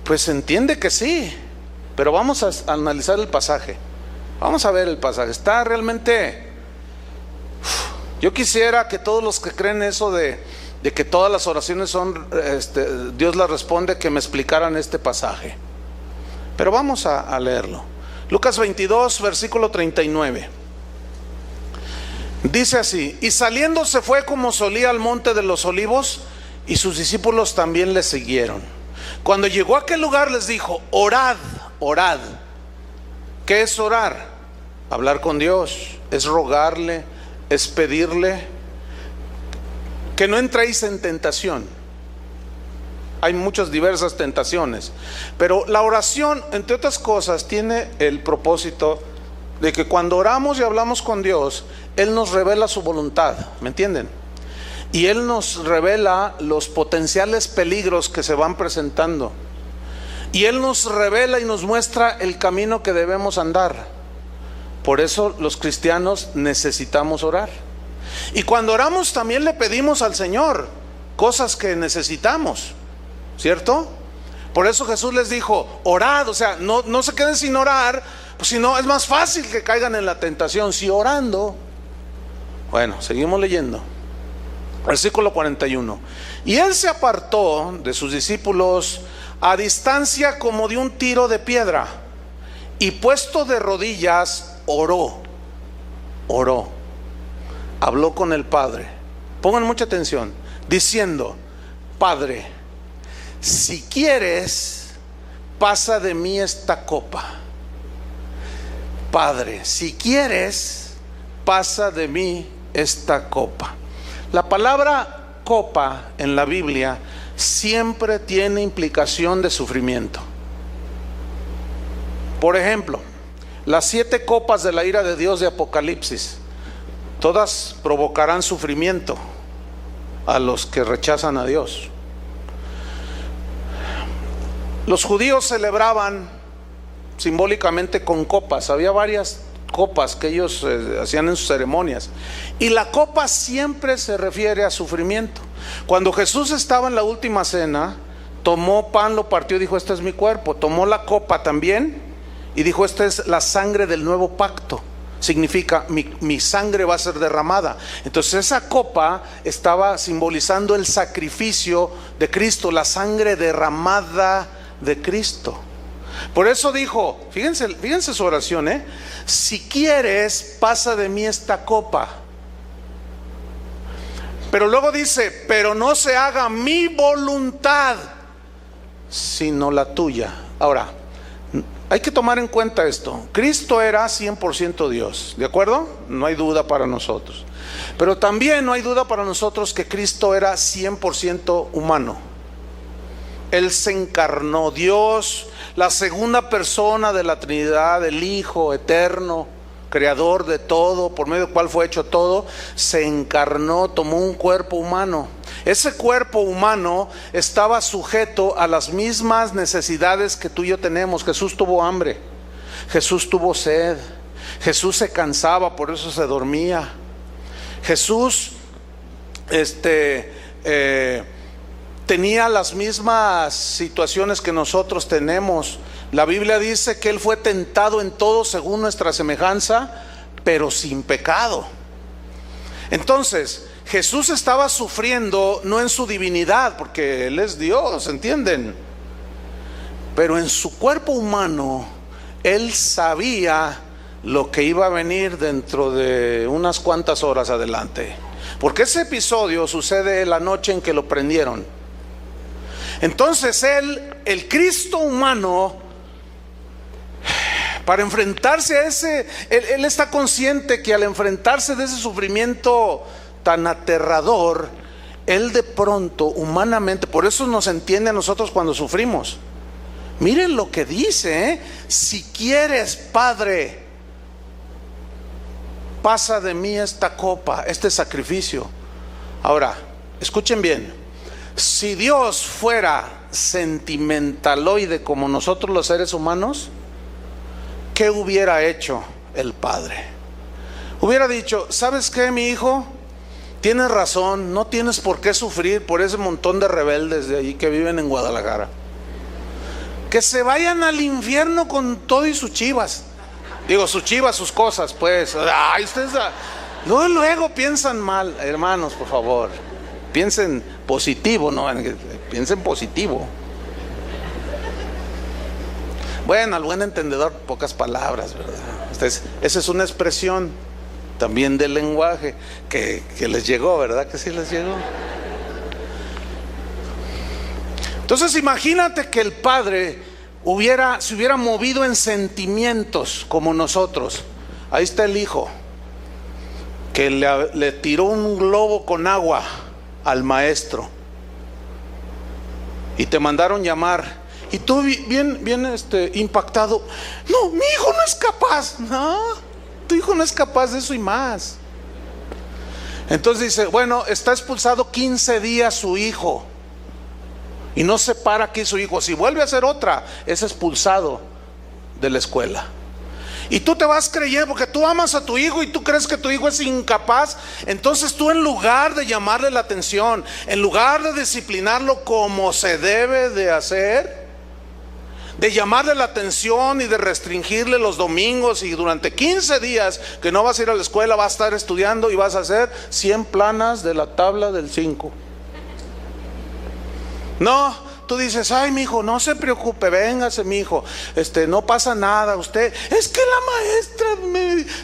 Pues se entiende que sí, pero vamos a analizar el pasaje. Vamos a ver el pasaje. Está realmente... Yo quisiera que todos los que creen eso de que todas las oraciones son, Dios las responde, que me explicaran este pasaje. Pero vamos a leerlo. Lucas 22, versículo 39. Dice así: y saliendo se fue como solía al monte de los olivos, y sus discípulos también le siguieron. Cuando llegó a aquel lugar les dijo: orad, orad. ¿Qué es orar? Hablar con Dios, es rogarle, es pedirle que no entréis en tentación. Hay muchas diversas tentaciones, pero la oración, entre otras cosas, tiene el propósito de que cuando oramos y hablamos con Dios, Él nos revela su voluntad, ¿me entienden? Y Él nos revela los potenciales peligros que se van presentando, y Él nos revela y nos muestra el camino que debemos andar. Por eso los cristianos necesitamos orar, y cuando oramos también le pedimos al Señor cosas que necesitamos, ¿cierto? Por eso Jesús les dijo: orad, o sea, no se queden sin orar, pues si no es más fácil que caigan en la tentación. Si orando. Bueno, seguimos leyendo. Versículo 41. Y Él se apartó de sus discípulos a distancia como de un tiro de piedra, y puesto de rodillas oró. Habló con el Padre. Pongan mucha atención. Diciendo: Padre, si quieres, pasa de mí esta copa. Padre, si quieres, pasa de mí esta copa. La palabra copa en la Biblia siempre tiene implicación de sufrimiento. Por ejemplo, las 7 copas de la ira de Dios de Apocalipsis, todas provocarán sufrimiento a los que rechazan a Dios. Los judíos celebraban simbólicamente con copas. Había varias copas que ellos hacían en sus ceremonias, y la copa siempre se refiere a sufrimiento. Cuando Jesús estaba en la última cena, tomó pan, lo partió y dijo: este es mi cuerpo. Tomó la copa también y dijo: esta es la sangre del nuevo pacto. Significa mi sangre va a ser derramada. Entonces esa copa estaba simbolizando el sacrificio de Cristo, la sangre derramada de Cristo. Por eso dijo, fíjense su oración, si quieres, pasa de mí esta copa. Pero luego dice: pero no se haga mi voluntad, sino la tuya. Ahora, hay que tomar en cuenta esto. Cristo era 100% Dios, ¿de acuerdo? No hay duda para nosotros. Pero también no hay duda para nosotros que Cristo era 100% humano. Él se encarnó. Dios, la segunda persona de la Trinidad, el Hijo eterno, creador de todo, por medio del cual fue hecho todo, se encarnó, tomó un cuerpo humano. Ese cuerpo humano estaba sujeto a las mismas necesidades que tú y yo tenemos. Jesús tuvo hambre, Jesús tuvo sed, Jesús se cansaba, por eso se dormía. Jesús tenía las mismas situaciones que nosotros tenemos. La Biblia dice que Él fue tentado en todo según nuestra semejanza, pero sin pecado. Entonces, Jesús estaba sufriendo no en su divinidad, porque Él es Dios, ¿entienden? Pero en su cuerpo humano, Él sabía lo que iba a venir dentro de unas cuantas horas adelante. Porque ese episodio sucede la noche en que lo prendieron. Entonces él, el Cristo humano, para enfrentarse a ese, él está consciente que al enfrentarse de ese sufrimiento tan aterrador, él de pronto, humanamente, por eso nos entiende a nosotros cuando sufrimos. Miren lo que dice, si quieres, Padre, pasa de mí esta copa, este sacrificio. Ahora, escuchen bien, si Dios fuera sentimentaloide como nosotros los seres humanos, ¿qué hubiera hecho el Padre? Hubiera dicho, ¿sabes qué, mi hijo? Tienes razón, no tienes por qué sufrir por ese montón de rebeldes de ahí que viven en Guadalajara. Que se vayan al infierno con todo y sus chivas. Digo, sus chivas, sus cosas, pues. Ay, ustedes luego piensan mal. Hermanos, por favor, piensen positivo, ¿no? Piensen positivo. Bueno, al buen entendedor, pocas palabras, ¿verdad? Esa es una expresión también del lenguaje que les llegó, ¿verdad? Que sí les llegó. Entonces imagínate que el Padre se hubiera movido en sentimientos como nosotros. Ahí está el Hijo que le tiró un globo con agua al maestro y te mandaron llamar. Y tú bien impactado. No, mi hijo no es capaz. No, tu hijo no es capaz de eso y más. Entonces dice, bueno, está expulsado 15 días su hijo. Y no se para aquí su hijo. Si vuelve a hacer otra, es expulsado de la escuela. Y tú te vas creyendo, porque tú amas a tu hijo y tú crees que tu hijo es incapaz. Entonces tú, en lugar de llamarle la atención, en lugar de disciplinarlo como se debe de hacer, de llamarle la atención y de restringirle los domingos, y durante 15 días que no vas a ir a la escuela, vas a estar estudiando y vas a hacer 100 planas de la tabla del 5. No, tú dices, ay, mi hijo, no se preocupe, véngase, mi hijo, no pasa nada, usted, es que la maestra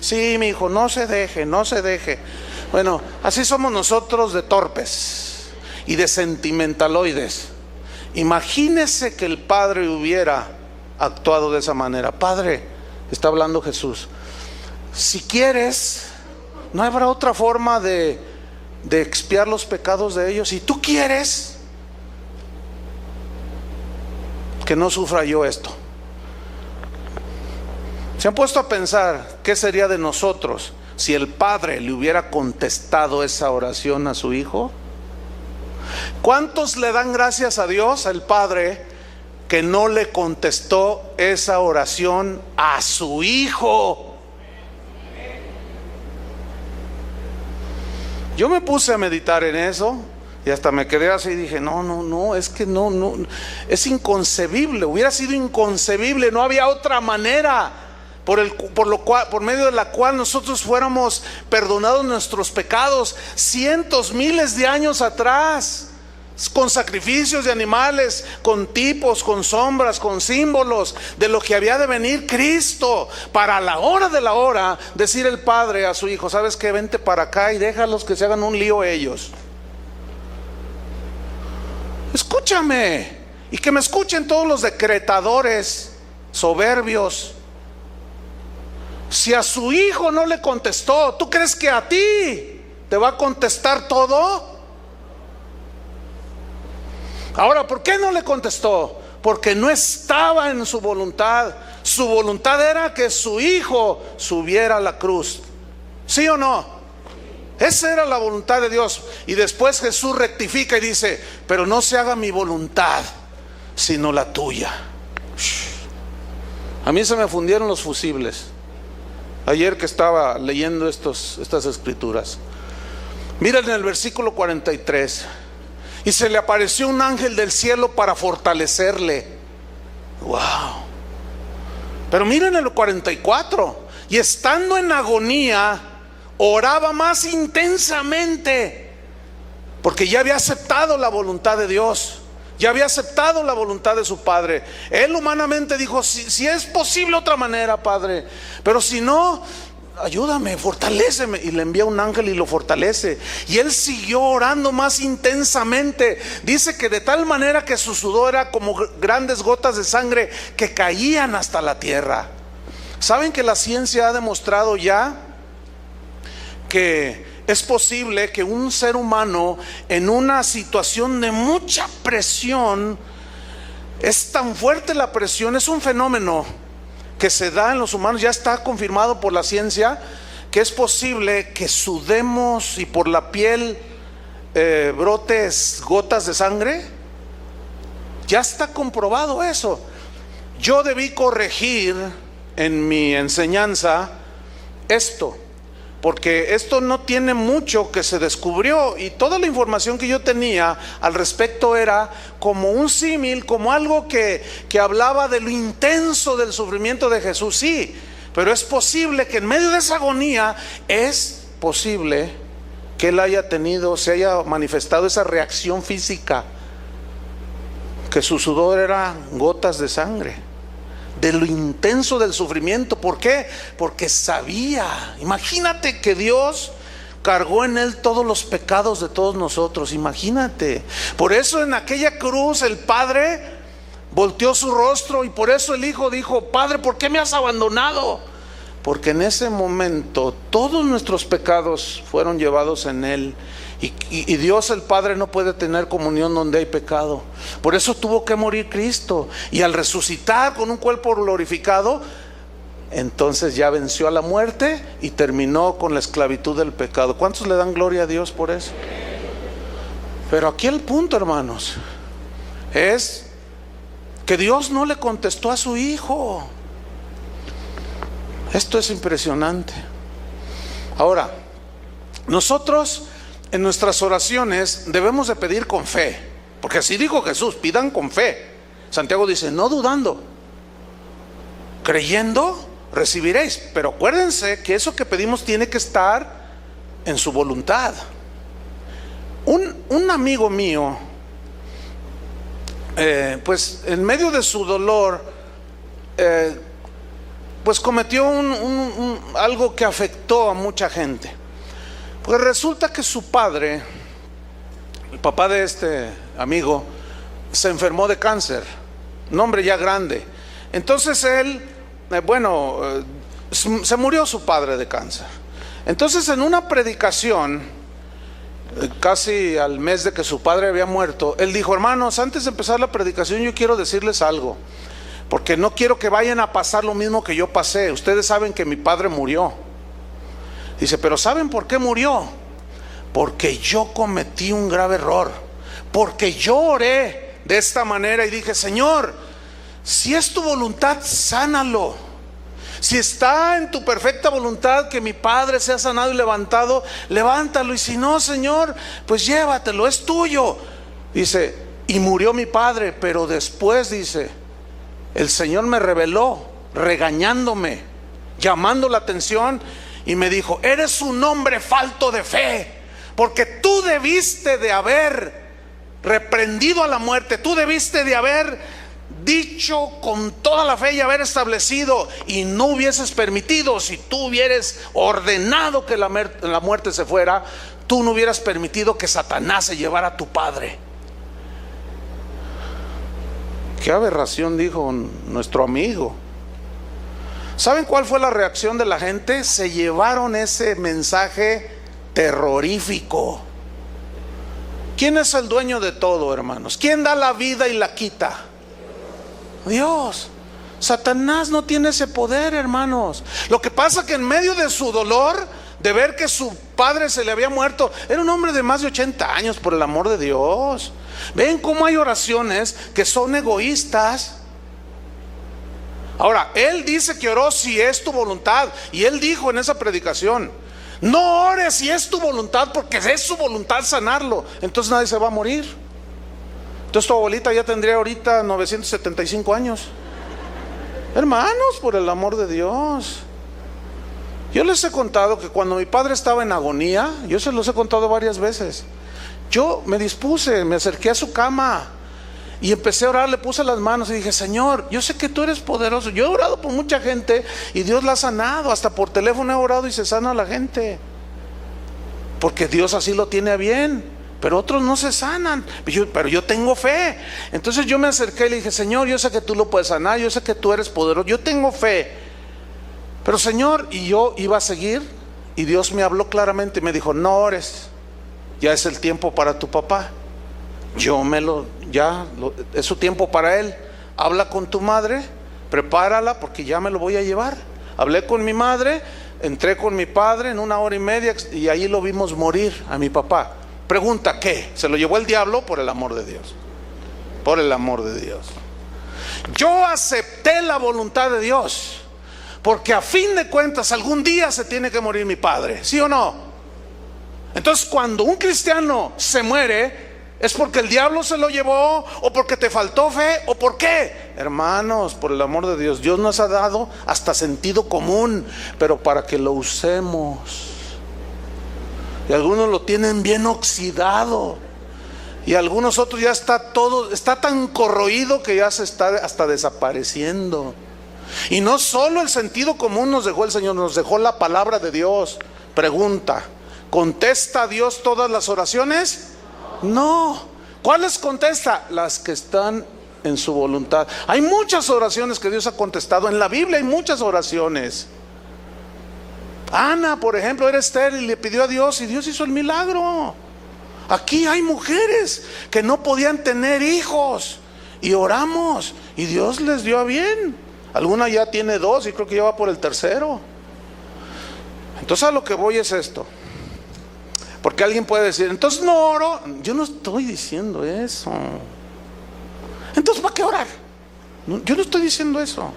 sí, mi hijo, no se deje. Bueno, así somos nosotros de torpes y de sentimentaloides. Imagínese que el Padre hubiera actuado de esa manera. Padre, está hablando Jesús, si quieres, no habrá otra forma de expiar los pecados de ellos. Si tú quieres que no sufra yo esto. ¿Se han puesto a pensar qué sería de nosotros si el Padre le hubiera contestado esa oración a su Hijo? ¿Cuántos le dan gracias a Dios, al Padre, que no le contestó esa oración a su Hijo? Yo me puse a meditar en eso y hasta me quedé así y dije, no, es que no, es inconcebible, hubiera sido inconcebible, no había otra manera por medio de la cual nosotros fuéramos perdonados nuestros pecados cientos, miles de años atrás, con sacrificios de animales, con tipos, con sombras, con símbolos de lo que había de venir Cristo, para a la hora de la hora decir el Padre a su Hijo, ¿sabes qué? Vente para acá y déjalos que se hagan un lío ellos. Escúchame, y que me escuchen todos los decretadores soberbios. Si a su Hijo no le contestó, ¿tú crees que a ti te va a contestar todo? Ahora, ¿por qué no le contestó? Porque no estaba en su voluntad. Su voluntad era que su Hijo subiera a la cruz. ¿Sí o no? Esa era la voluntad de Dios. Y después Jesús rectifica y dice, pero no se haga mi voluntad, sino la tuya. A mí se me fundieron los fusibles ayer que estaba leyendo estas escrituras. Miren en el versículo 43. Y se le apareció un ángel del cielo para fortalecerle. Wow. Pero miren el 44. Y estando en agonía, oraba más intensamente, porque ya había aceptado la voluntad de Dios. Ya había aceptado la voluntad de su padre. Él humanamente dijo, si es posible otra manera, Padre, pero si no, ayúdame, fortaléceme. Y le envía un ángel y lo fortalece. Y él siguió orando más intensamente. Dice que de tal manera que su sudor era como grandes gotas de sangre que caían hasta la tierra. ¿Saben que la ciencia ha demostrado ya que es posible que un ser humano en una situación de mucha presión, es tan fuerte la presión, es un fenómeno que se da en los humanos, ya está confirmado por la ciencia, que es posible que sudemos y por la piel brotes gotas de sangre? Ya está comprobado eso. Yo debí corregir en mi enseñanza esto, porque esto no tiene mucho que se descubrió, y toda la información que yo tenía al respecto era como un símil, como algo que hablaba de lo intenso del sufrimiento de Jesús. Sí, pero es posible que en medio de esa agonía, es posible que él se haya manifestado esa reacción física, que su sudor era gotas de sangre, de lo intenso del sufrimiento. ¿Por qué? Porque sabía. Imagínate que Dios cargó en él todos los pecados de todos nosotros. Imagínate. Por eso en aquella cruz el Padre volteó su rostro, y por eso el Hijo dijo: Padre, ¿por qué me has abandonado? Porque en ese momento todos nuestros pecados fueron llevados en él. Y Dios el Padre no puede tener comunión donde hay pecado. Por eso tuvo que morir Cristo. Y al resucitar con un cuerpo glorificado, entonces ya venció a la muerte y terminó con la esclavitud del pecado. ¿Cuántos le dan gloria a Dios por eso? Pero aquí el punto, hermanos, es que Dios no le contestó a su Hijo. Esto es impresionante. Ahora, nosotros en nuestras oraciones debemos de pedir con fe, porque así dijo Jesús: pidan con fe. Santiago dice: no dudando, creyendo recibiréis. Pero acuérdense que eso que pedimos tiene que estar en su voluntad. Un amigo mío, pues en medio de su dolor, pues cometió algo que afectó a mucha gente. Pues resulta que su padre, el papá de este amigo, se enfermó de cáncer, un hombre ya grande. Entonces él, se murió su padre de cáncer. Entonces en una predicación, casi al mes de que su padre había muerto, él dijo: hermanos, antes de empezar la predicación yo quiero decirles algo, porque no quiero que vayan a pasar lo mismo que yo pasé. Ustedes saben que mi padre murió. Dice: pero ¿saben por qué murió? Porque yo cometí un grave error, porque yo oré de esta manera y dije: Señor, si es tu voluntad, sánalo. Si está en tu perfecta voluntad que mi padre sea sanado y levantado, levántalo. Y si no, Señor, pues llévatelo, es tuyo. Dice: y murió mi padre, pero después, dice, el Señor me reveló, regañándome, llamando la atención, y me dijo: eres un hombre falto de fe, porque tú debiste de haber reprendido a la muerte, tú debiste de haber dicho con toda la fe y haber establecido, y no hubieses permitido. Si tú hubieras ordenado que la muerte se fuera, tú no hubieras permitido que Satanás se llevara a tu padre. Qué aberración, dijo nuestro amigo. ¿Saben cuál fue la reacción de la gente? Se llevaron ese mensaje terrorífico. ¿Quién es el dueño de todo, hermanos? ¿Quién da la vida y la quita? Dios. Satanás no tiene ese poder, hermanos. Lo que pasa que en medio de su dolor, de ver que su padre se le había muerto, era un hombre de más de 80 años, por el amor de Dios. Ven cómo hay oraciones que son egoístas. Ahora, él dice que oró si es tu voluntad, y él dijo en esa predicación: no ores si es tu voluntad, porque es su voluntad sanarlo. Entonces nadie se va a morir. Entonces tu abuelita ya tendría ahorita 975 años. Hermanos, por el amor de Dios. Yo les he contado que cuando mi padre estaba en agonía, yo se los he contado varias veces, yo me dispuse, me acerqué a su cama Y empecé a orar, le puse las manos y dije: Señor, yo sé que tú eres poderoso. Yo he orado por mucha gente y Dios la ha sanado. Hasta por teléfono he orado y se sana a la gente, porque Dios así lo tiene a bien. Pero otros no se sanan. Pero yo tengo fe. Entonces yo me acerqué y le dije: Señor, yo sé que tú lo puedes sanar, yo sé que tú eres poderoso, yo tengo fe. Pero Señor, y yo iba a seguir, y Dios me habló claramente y me dijo: no ores, ya es el tiempo para tu papá. Es su tiempo para él. Habla con tu madre, prepárala, porque ya me lo voy a llevar. Hablé con mi madre, entré con mi padre en 1 hora y media, y ahí lo vimos morir a mi papá. Pregunta: ¿qué? ¿Se lo llevó el diablo? Por el amor de Dios. Por el amor de Dios. Yo acepté la voluntad de Dios, porque a fin de cuentas algún día se tiene que morir mi padre, ¿sí o no? Entonces, cuando un cristiano se muere, ¿es porque el diablo se lo llevó? ¿O porque te faltó fe? ¿O por qué? Hermanos, por el amor de Dios, Dios nos ha dado hasta sentido común, pero para que lo usemos. Y algunos lo tienen bien oxidado, y algunos otros ya está tan corroído que ya se está hasta desapareciendo. Y no solo el sentido común nos dejó el Señor, nos dejó la palabra de Dios. Pregunta: ¿contesta Dios todas las oraciones? No. ¿Cuáles contesta? Las que están en su voluntad. Hay muchas oraciones que Dios ha contestado. En la Biblia hay muchas oraciones. Ana, por ejemplo, era estéril y le pidió a Dios, y Dios hizo el milagro. Aquí hay mujeres que no podían tener hijos, y oramos y Dios les dio a bien. Alguna ya tiene 2 y creo que ya va por el 3. Entonces, a lo que voy es esto. Porque alguien puede decir: entonces no oro. Yo no estoy diciendo eso. Entonces, ¿para qué orar? Yo no estoy diciendo eso.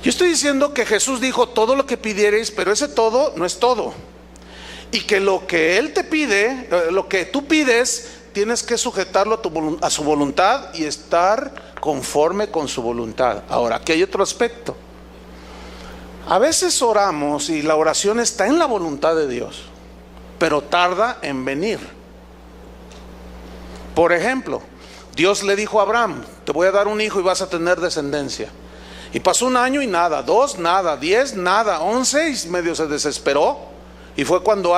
Yo estoy diciendo que Jesús dijo: todo lo que pidiereis, pero ese todo no es todo. Y que lo que Él te pide, lo que tú pides, tienes que sujetarlo a su voluntad y estar conforme con su voluntad. Ahora, aquí hay otro aspecto. A veces oramos y la oración está en la voluntad de Dios, pero tarda en venir. Por ejemplo, Dios le dijo a Abraham: te voy a dar un hijo y vas a tener descendencia. Y pasó 1 año y nada, 2 nada, 10 nada, 11, y medio se desesperó. Y fue cuando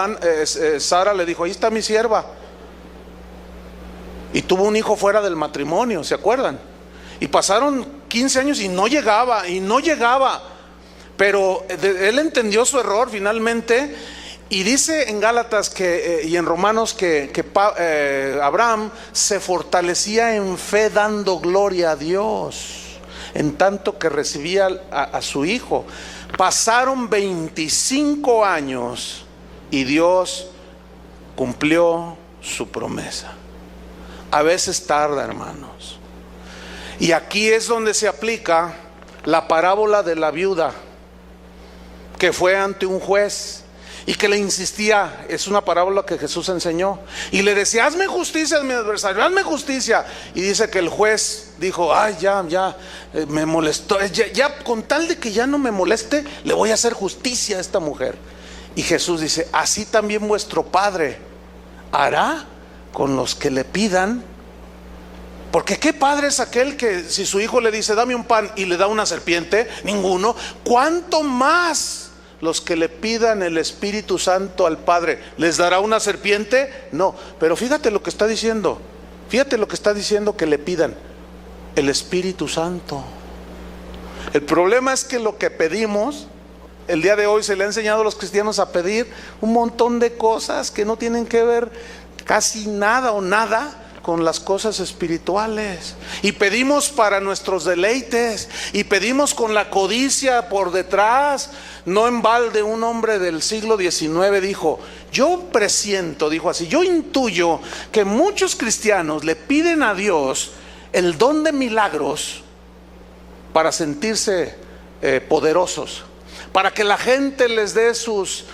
Sara le dijo: ahí está mi sierva. Y tuvo un hijo fuera del matrimonio, ¿se acuerdan? Y pasaron 15 años y no llegaba, Pero él entendió su error finalmente. Y dice en Gálatas y en Romanos que Abraham se fortalecía en fe, dando gloria a Dios, en tanto que recibía a su hijo. Pasaron 25 años y Dios cumplió su promesa. A veces tarda, hermanos. Y aquí es donde se aplica la parábola de la viuda, que fue ante un juez y que le insistía. Es una parábola que Jesús enseñó, y le decía: hazme justicia a mi adversario, hazme justicia. Y dice que el juez dijo: ay, ya me molestó, ya con tal de que ya no me moleste, le voy a hacer justicia a esta mujer. Y Jesús dice: así también vuestro Padre hará con los que le pidan. Porque ¿qué padre es aquel que, si su hijo le dice: dame un pan, y le da una serpiente? Ninguno. ¿Cuánto más los que le pidan el Espíritu Santo al Padre, les dará una serpiente? No. Pero fíjate lo que está diciendo. Fíjate lo que está diciendo que le pidan: el Espíritu Santo. El problema es que lo que pedimos, el día de hoy se le ha enseñado a los cristianos a pedir un montón de cosas que no tienen que ver casi nada o nada con las cosas espirituales. Y pedimos para nuestros deleites, y pedimos con la codicia por detrás. No en balde un hombre del siglo XIX dijo: yo presiento, dijo así, yo intuyo que muchos cristianos le piden a Dios el don de milagros para sentirse poderosos, para que la gente les dé sus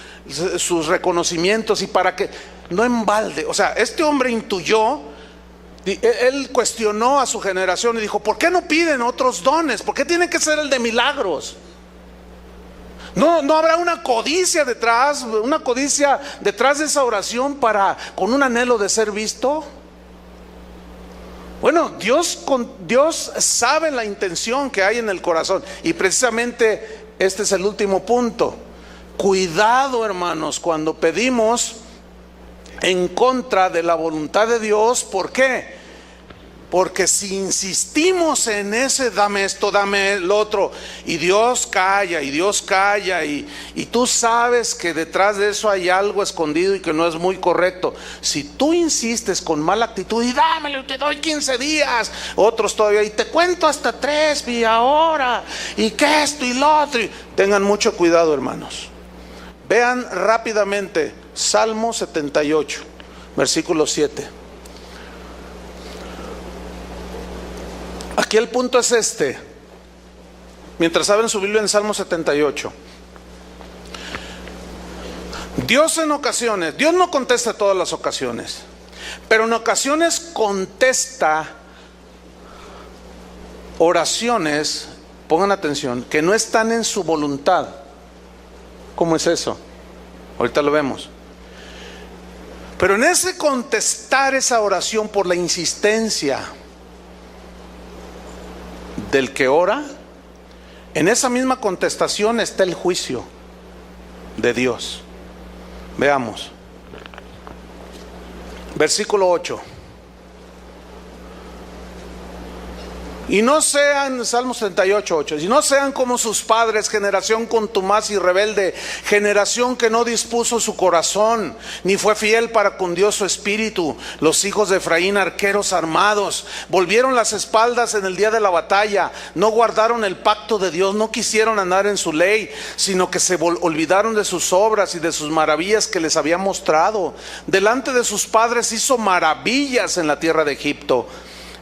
reconocimientos, y para que, no en balde. O sea, este hombre intuyó. Él cuestionó a su generación y dijo: ¿por qué no piden otros dones? ¿Por qué tiene que ser el de milagros? ¿No habrá una codicia detrás de esa oración con un anhelo de ser visto? Bueno, Dios sabe la intención que hay en el corazón, y precisamente este es el último punto. Cuidado, hermanos, cuando pedimos en contra de la voluntad de Dios. ¿Por qué? Porque si insistimos en ese dame esto, dame lo otro, y Dios calla, y tú sabes que detrás de eso hay algo escondido y que no es muy correcto. Si tú insistes con mala actitud y dámelo, te doy 15 días, otros todavía, y te cuento hasta 3 y ahora, y que esto y lo otro. Tengan mucho cuidado, hermanos. Vean rápidamente Salmo 78, versículo 7. Aquí el punto es este. Mientras abren su Biblia en Salmo 78. Dios en ocasiones, Dios no contesta todas las ocasiones, pero en ocasiones contesta oraciones, pongan atención, que no están en su voluntad. ¿Cómo es eso? Ahorita lo vemos. Pero en ese contestar esa oración por la insistencia del que ora, en esa misma contestación está el juicio de Dios. Veamos. Versículo 8. Y no sean, Salmo 78, 8, y no sean como sus padres, generación contumaz y rebelde, generación que no dispuso su corazón, ni fue fiel para con Dios su espíritu. Los hijos de Efraín, arqueros armados, volvieron las espaldas en el día de la batalla, no guardaron el pacto de Dios, no quisieron andar en su ley, sino que se olvidaron de sus obras y de sus maravillas que les había mostrado. Delante de sus padres hizo maravillas en la tierra de Egipto.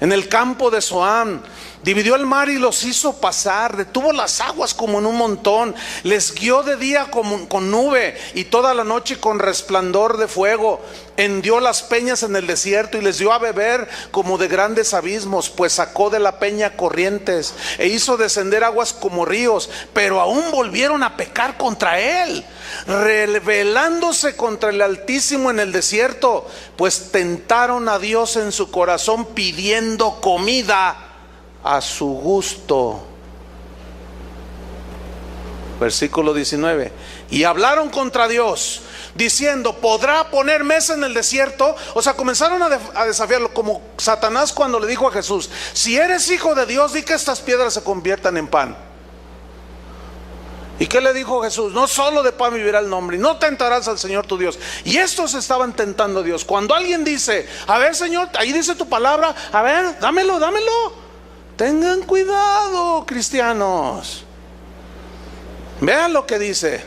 En el campo de Zoán dividió el mar y los hizo pasar, detuvo las aguas como en un montón, les guió de día con nube y toda la noche con resplandor de fuego. Hendió las peñas en el desierto y les dio a beber como de grandes abismos, pues sacó de la peña corrientes e hizo descender aguas como ríos, pero aún volvieron a pecar contra él, rebelándose contra el Altísimo en el desierto, pues tentaron a Dios en su corazón pidiendo comida a su gusto. Versículo 19. Y hablaron contra Dios diciendo: ¿podrá poner mesa en el desierto? O sea, comenzaron a desafiarlo, como Satanás cuando le dijo a Jesús: si eres hijo de Dios, di que estas piedras se conviertan en pan. ¿Y qué le dijo Jesús? No solo de pan vivirá el hombre, y no tentarás al Señor tu Dios. Y estos estaban tentando a Dios. Cuando alguien dice: a ver, Señor, ahí dice tu palabra, a ver, dámelo. Tengan cuidado, cristianos. Vean lo que dice.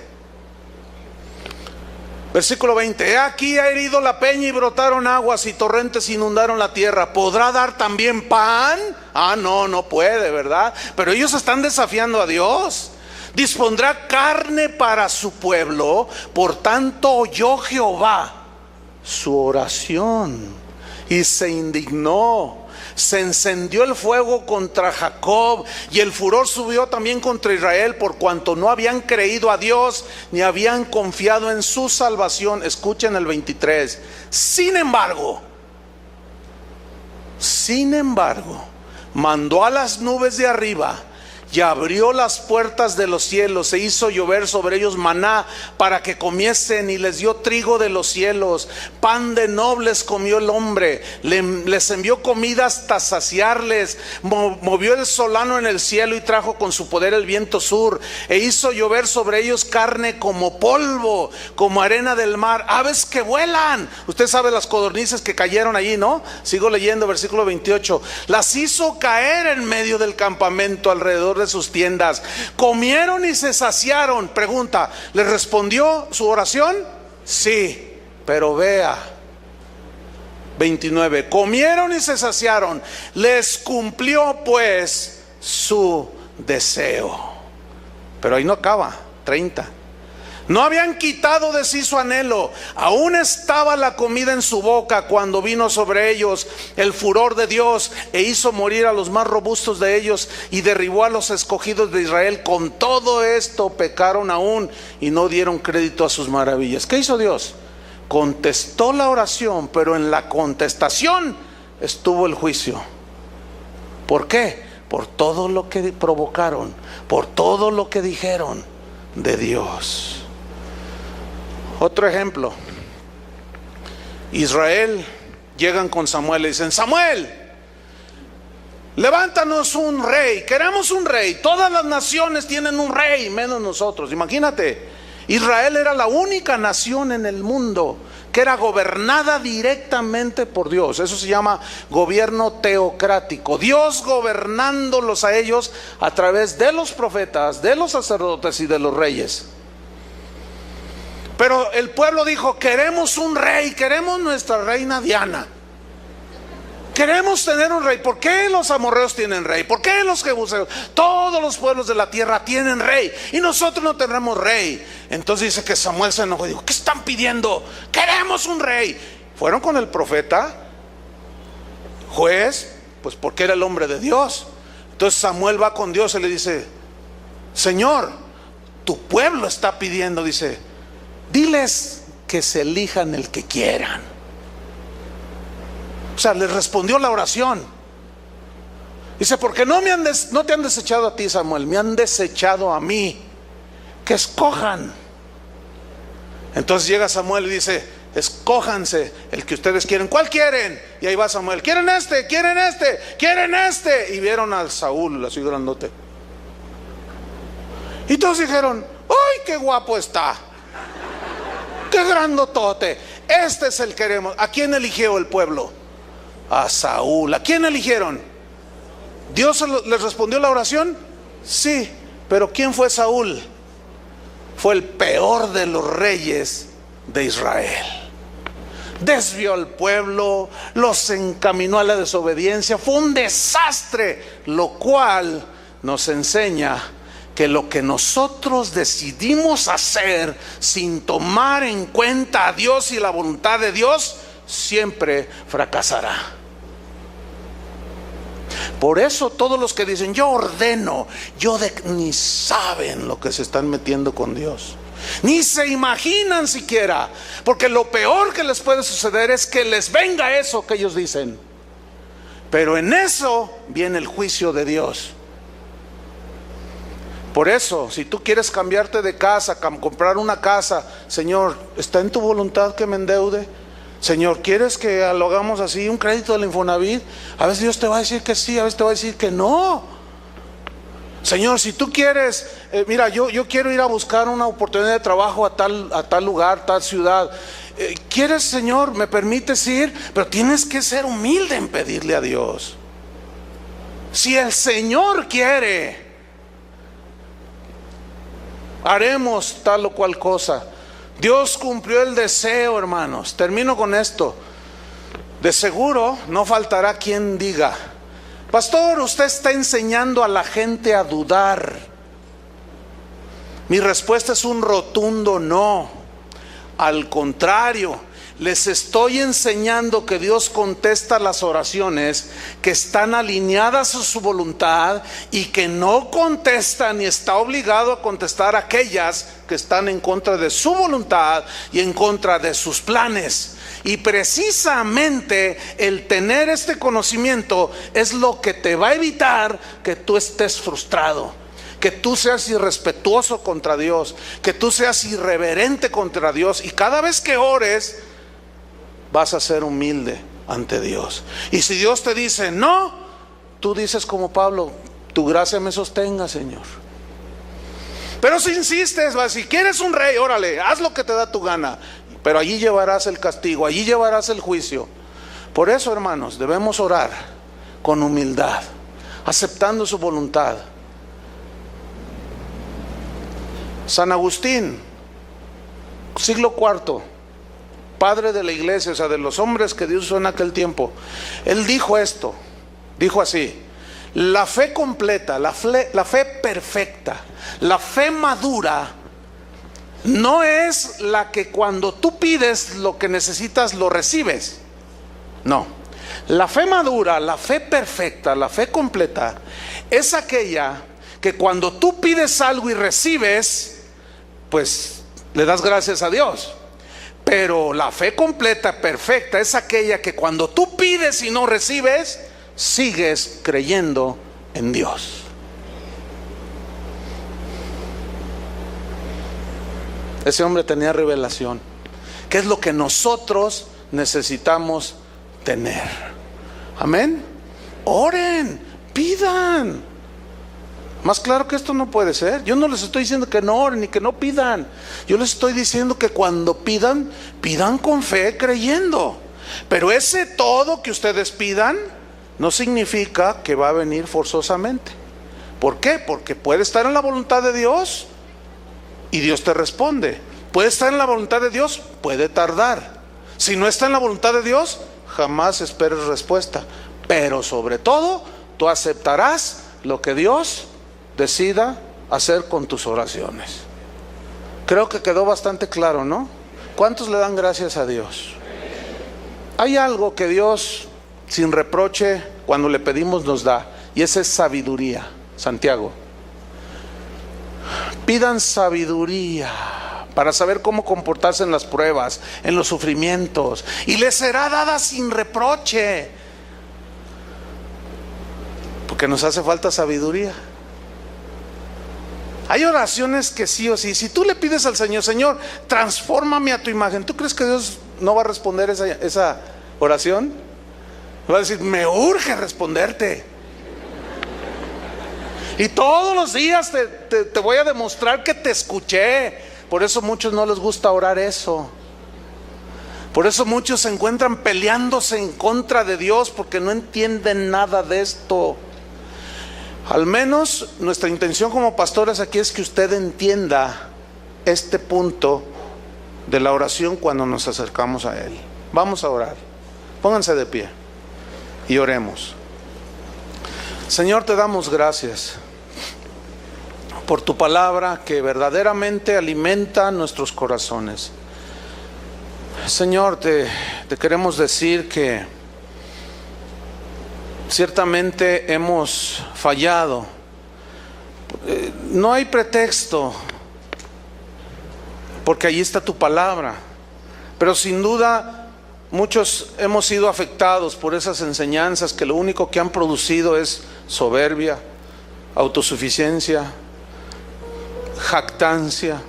Versículo 20. He aquí ha herido la peña y brotaron aguas y torrentes inundaron la tierra. ¿Podrá dar también pan? No puede, ¿verdad? Pero ellos están desafiando a Dios. Dispondrá carne para su pueblo. Por tanto oyó Jehová su oración y se indignó. Se encendió el fuego contra Jacob y el furor subió también contra Israel, por cuanto no habían creído a Dios ni habían confiado en su salvación. Escuchen el 23. Sin embargo, mandó a las nubes de arriba y abrió las puertas de los cielos e hizo llover sobre ellos maná para que comiesen, y les dio trigo de los cielos. Pan de nobles comió el hombre, les envió comida hasta saciarles. Movió el solano en el cielo y trajo con su poder el viento sur, e hizo llover sobre ellos carne como polvo, como arena del mar, aves que vuelan. Usted sabe las codornices que cayeron allí, ¿no? Sigo leyendo, versículo 28. Las hizo caer en medio del campamento, alrededor de sus tiendas. Comieron y se saciaron. Pregunta: ¿les respondió su oración? Sí, pero vea 29. Comieron y se saciaron, les cumplió pues su deseo. Pero ahí no acaba. 30. No habían quitado de sí su anhelo, aún estaba la comida en su boca cuando vino sobre ellos el furor de Dios e hizo morir a los más robustos de ellos y derribó a los escogidos de Israel. Con todo esto pecaron aún y no dieron crédito a sus maravillas. ¿Qué hizo Dios? Contestó la oración, pero en la contestación estuvo el juicio. ¿Por qué? Por todo lo que provocaron, por todo lo que dijeron de Dios. Otro ejemplo. Israel, llegan con Samuel y dicen: Samuel, levántanos un rey, queremos un rey. Todas las naciones tienen un rey, menos nosotros. Imagínate, Israel era la única nación en el mundo que era gobernada directamente por Dios. Eso se llama gobierno teocrático. Dios gobernándolos a ellos a través de los profetas, de los sacerdotes y de los reyes. Pero el pueblo dijo: queremos un rey, queremos nuestra reina Diana. Queremos tener un rey. ¿Por qué los amorreos tienen rey? ¿Por qué los jebuseos? Todos los pueblos de la tierra tienen rey y nosotros no tenemos rey. Entonces dice que Samuel se enojó y dijo: ¿qué están pidiendo? Queremos un rey. Fueron con el profeta, juez, pues porque era el hombre de Dios. Entonces Samuel va con Dios y le dice: Señor, tu pueblo está pidiendo, dice, diles que se elijan el que quieran. O sea, les respondió la oración. Dice: porque no te han desechado a ti, Samuel, me han desechado a mí. Que escojan. Entonces llega Samuel y dice: escójanse el que ustedes quieren. ¿Cuál quieren? Y ahí va Samuel: quieren este, quieren este, quieren este. Y vieron al Saúl, así grandote. Y todos dijeron: ¡ay, qué guapo está! ¡Qué grandotote! Este es el que queremos. ¿A quién eligió el pueblo? A Saúl. ¿A quién eligieron? ¿Dios les respondió la oración? Sí, pero ¿quién fue Saúl? Fue el peor de los reyes de Israel. Desvió al pueblo, los encaminó a la desobediencia. Fue un desastre, lo cual nos enseña que lo que nosotros decidimos hacer sin tomar en cuenta a Dios y la voluntad de Dios siempre fracasará. Por eso todos los que dicen: yo ordeno, ni saben lo que se están metiendo con Dios, ni se imaginan siquiera, porque lo peor que les puede suceder es que les venga eso que ellos dicen. Pero en eso viene el juicio de Dios. Por eso, si tú quieres cambiarte de casa, comprar una casa, Señor, ¿está en tu voluntad que me endeude? Señor, ¿quieres que lo hagamos así, un crédito del Infonavit? A veces Dios te va a decir que sí, a veces te va a decir que no. Señor, si tú quieres, mira, yo quiero ir a buscar una oportunidad de trabajo a tal lugar, tal ciudad. ¿Quieres, Señor? ¿Me permites ir? Pero tienes que ser humilde en pedirle a Dios. Si el Señor quiere, haremos tal o cual cosa. Dios cumplió el deseo, hermanos. Termino con esto. De seguro no faltará quien diga: pastor, usted está enseñando a la gente a dudar. Mi respuesta es un rotundo no. Al contrario, les estoy enseñando que Dios contesta las oraciones que están alineadas a su voluntad y que no contesta ni está obligado a contestar aquellas que están en contra de su voluntad y en contra de sus planes. Y precisamente el tener este conocimiento es lo que te va a evitar que tú estés frustrado, que tú seas irrespetuoso contra Dios, que tú seas irreverente contra Dios. Y cada vez que ores, vas a ser humilde ante Dios. Y si Dios te dice no, tú dices como Pablo: tu gracia me sostenga, Señor. Pero si insistes, si quieres un rey, órale, haz lo que te da tu gana. Pero allí llevarás el castigo, allí llevarás el juicio. Por eso, hermanos, debemos orar con humildad, aceptando su voluntad. San Agustín, siglo IV, padre de la iglesia, o sea, de los hombres que Dios usó en aquel tiempo, él dijo esto, dijo así: la fe completa, la fe perfecta, la fe madura, no es la que cuando tú pides lo que necesitas lo recibes. No, la fe madura, la fe perfecta, la fe completa es aquella que cuando tú pides algo y recibes, pues le das gracias a Dios. Pero la fe completa, perfecta, es aquella que cuando tú pides y no recibes, sigues creyendo en Dios. Ese hombre tenía revelación. ¿Qué es lo que nosotros necesitamos tener? Amén. Oren, pidan. Más claro que esto no puede ser. Yo no les estoy diciendo que no oren ni que no pidan. Yo les estoy diciendo que cuando pidan, pidan con fe, creyendo. Pero ese todo que ustedes pidan no significa que va a venir forzosamente. ¿Por qué? Porque puede estar en la voluntad de Dios y Dios te responde. Puede estar en la voluntad de Dios, puede tardar. Si no está en la voluntad de Dios, jamás esperes respuesta. Pero sobre todo, tú aceptarás lo que Dios decida hacer con tus oraciones. Creo que quedó bastante claro, ¿no? ¿Cuántos le dan gracias a Dios? Hay algo que Dios, sin reproche, cuando le pedimos nos da, y esa es sabiduría. Santiago: pidan sabiduría para saber cómo comportarse en las pruebas, en los sufrimientos, y les será dada sin reproche. Porque nos hace falta sabiduría. Hay oraciones que sí o sí. Si tú le pides al Señor: Señor, transfórmame a tu imagen, ¿tú crees que Dios no va a responder esa oración? Va a decir: me urge responderte. Y todos los días te voy a demostrar que te escuché. Por eso a muchos no les gusta orar eso. Por eso muchos se encuentran peleándose en contra de Dios, porque no entienden nada de esto. Al menos nuestra intención como pastores aquí es que usted entienda este punto de la oración cuando nos acercamos a Él. Vamos a orar. Pónganse de pie y oremos. Señor, te damos gracias por tu palabra que verdaderamente alimenta nuestros corazones. Señor, te queremos decir que ciertamente hemos fallado. No hay pretexto, porque allí está tu palabra. Pero sin duda muchos hemos sido afectados por esas enseñanzas que lo único que han producido es soberbia, autosuficiencia, jactancia,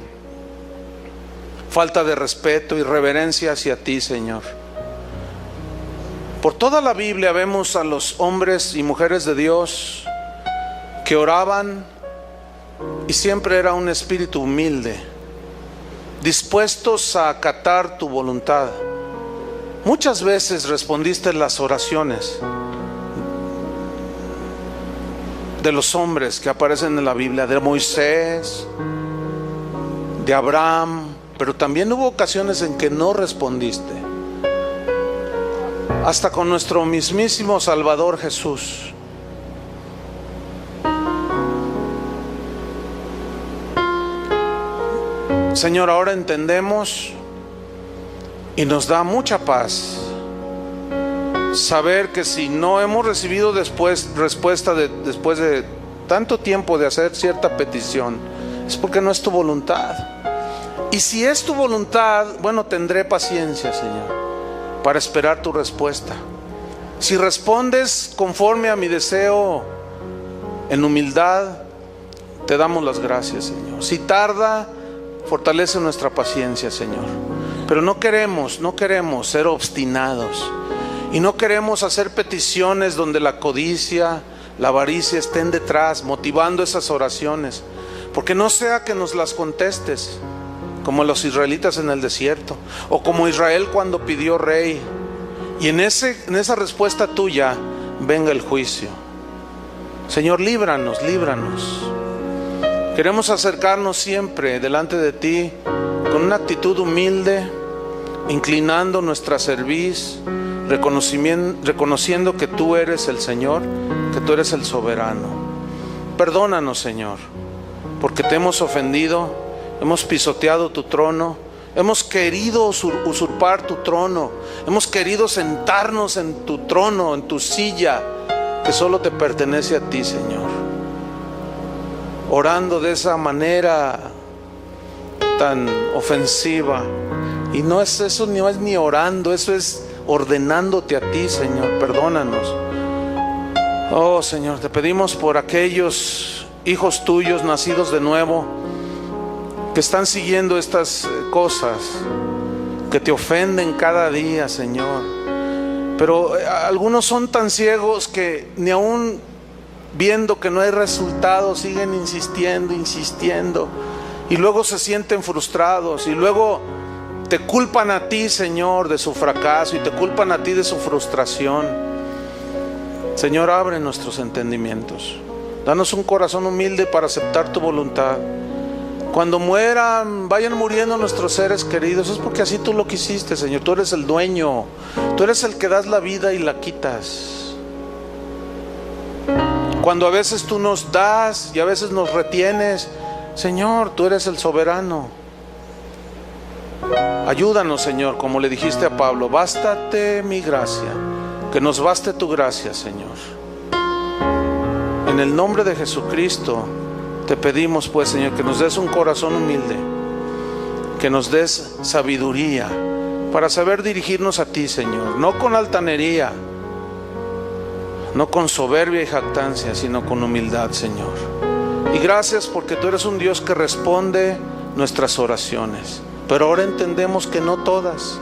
falta de respeto y reverencia hacia ti, Señor. Por toda la Biblia vemos a los hombres y mujeres de Dios que oraban, y siempre era un espíritu humilde, dispuestos a acatar tu voluntad. Muchas veces respondiste las oraciones de los hombres que aparecen en la Biblia, de Moisés, de Abraham, pero también hubo ocasiones en que no respondiste. Hasta con nuestro mismísimo Salvador Jesús. Señor, ahora entendemos y nos da mucha paz saber que si no hemos recibido respuesta después de tanto tiempo de hacer cierta petición, es porque no es tu voluntad. Y si es tu voluntad, bueno, tendré paciencia, Señor, para esperar tu respuesta. Si respondes conforme a mi deseo, en humildad, te damos las gracias, Señor. Si tarda, fortalece nuestra paciencia, Señor. Pero no queremos ser obstinados, y no queremos hacer peticiones donde la codicia, la avaricia estén detrás, motivando esas oraciones, porque no sea que nos las contestes como los israelitas en el desierto, o como Israel cuando pidió rey, y en esa respuesta tuya venga el juicio. Señor, líbranos. Queremos acercarnos siempre delante de ti con una actitud humilde, inclinando nuestra cerviz, reconociendo que tú eres el Señor, que tú eres el soberano. Perdónanos, Señor, porque te hemos ofendido, hemos pisoteado tu trono, hemos querido usurpar tu trono, hemos querido sentarnos en tu trono, en tu silla, que solo te pertenece a ti, Señor. Orando de esa manera tan ofensiva. Y no es eso, no es ni orando, eso es ordenándote a ti, Señor. Perdónanos. Oh Señor, te pedimos por aquellos hijos tuyos nacidos de nuevo que están siguiendo estas cosas, que te ofenden cada día, Señor. Pero algunos son tan ciegos que ni aún viendo que no hay resultados siguen insistiendo, y luego se sienten frustrados, y luego te culpan a ti, Señor, de su fracaso, y te culpan a ti de su frustración. Señor, abre nuestros entendimientos, danos un corazón humilde para aceptar tu voluntad. Cuando vayan muriendo nuestros seres queridos, es porque así tú lo quisiste, Señor. Tú eres el dueño, tú eres el que das la vida y la quitas. Cuando a veces tú nos das y a veces nos retienes, Señor, tú eres el soberano. Ayúdanos, Señor, como le dijiste a Pablo: bástate mi gracia, que nos baste tu gracia, Señor. En el nombre de Jesucristo te pedimos, pues, Señor, que nos des un corazón humilde, que nos des sabiduría para saber dirigirnos a ti, Señor, no con altanería, no con soberbia y jactancia, sino con humildad, Señor. Y gracias porque tú eres un Dios que responde nuestras oraciones, pero ahora entendemos que no todas,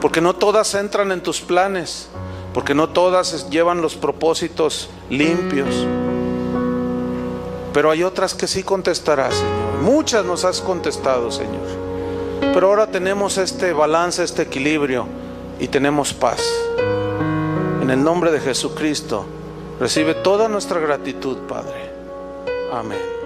porque no todas entran en tus planes, porque no todas llevan los propósitos limpios. Pero hay otras que sí contestarás, Señor. Muchas nos has contestado, Señor. Pero ahora tenemos este balance, este equilibrio, y tenemos paz. En el nombre de Jesucristo, recibe toda nuestra gratitud, Padre. Amén.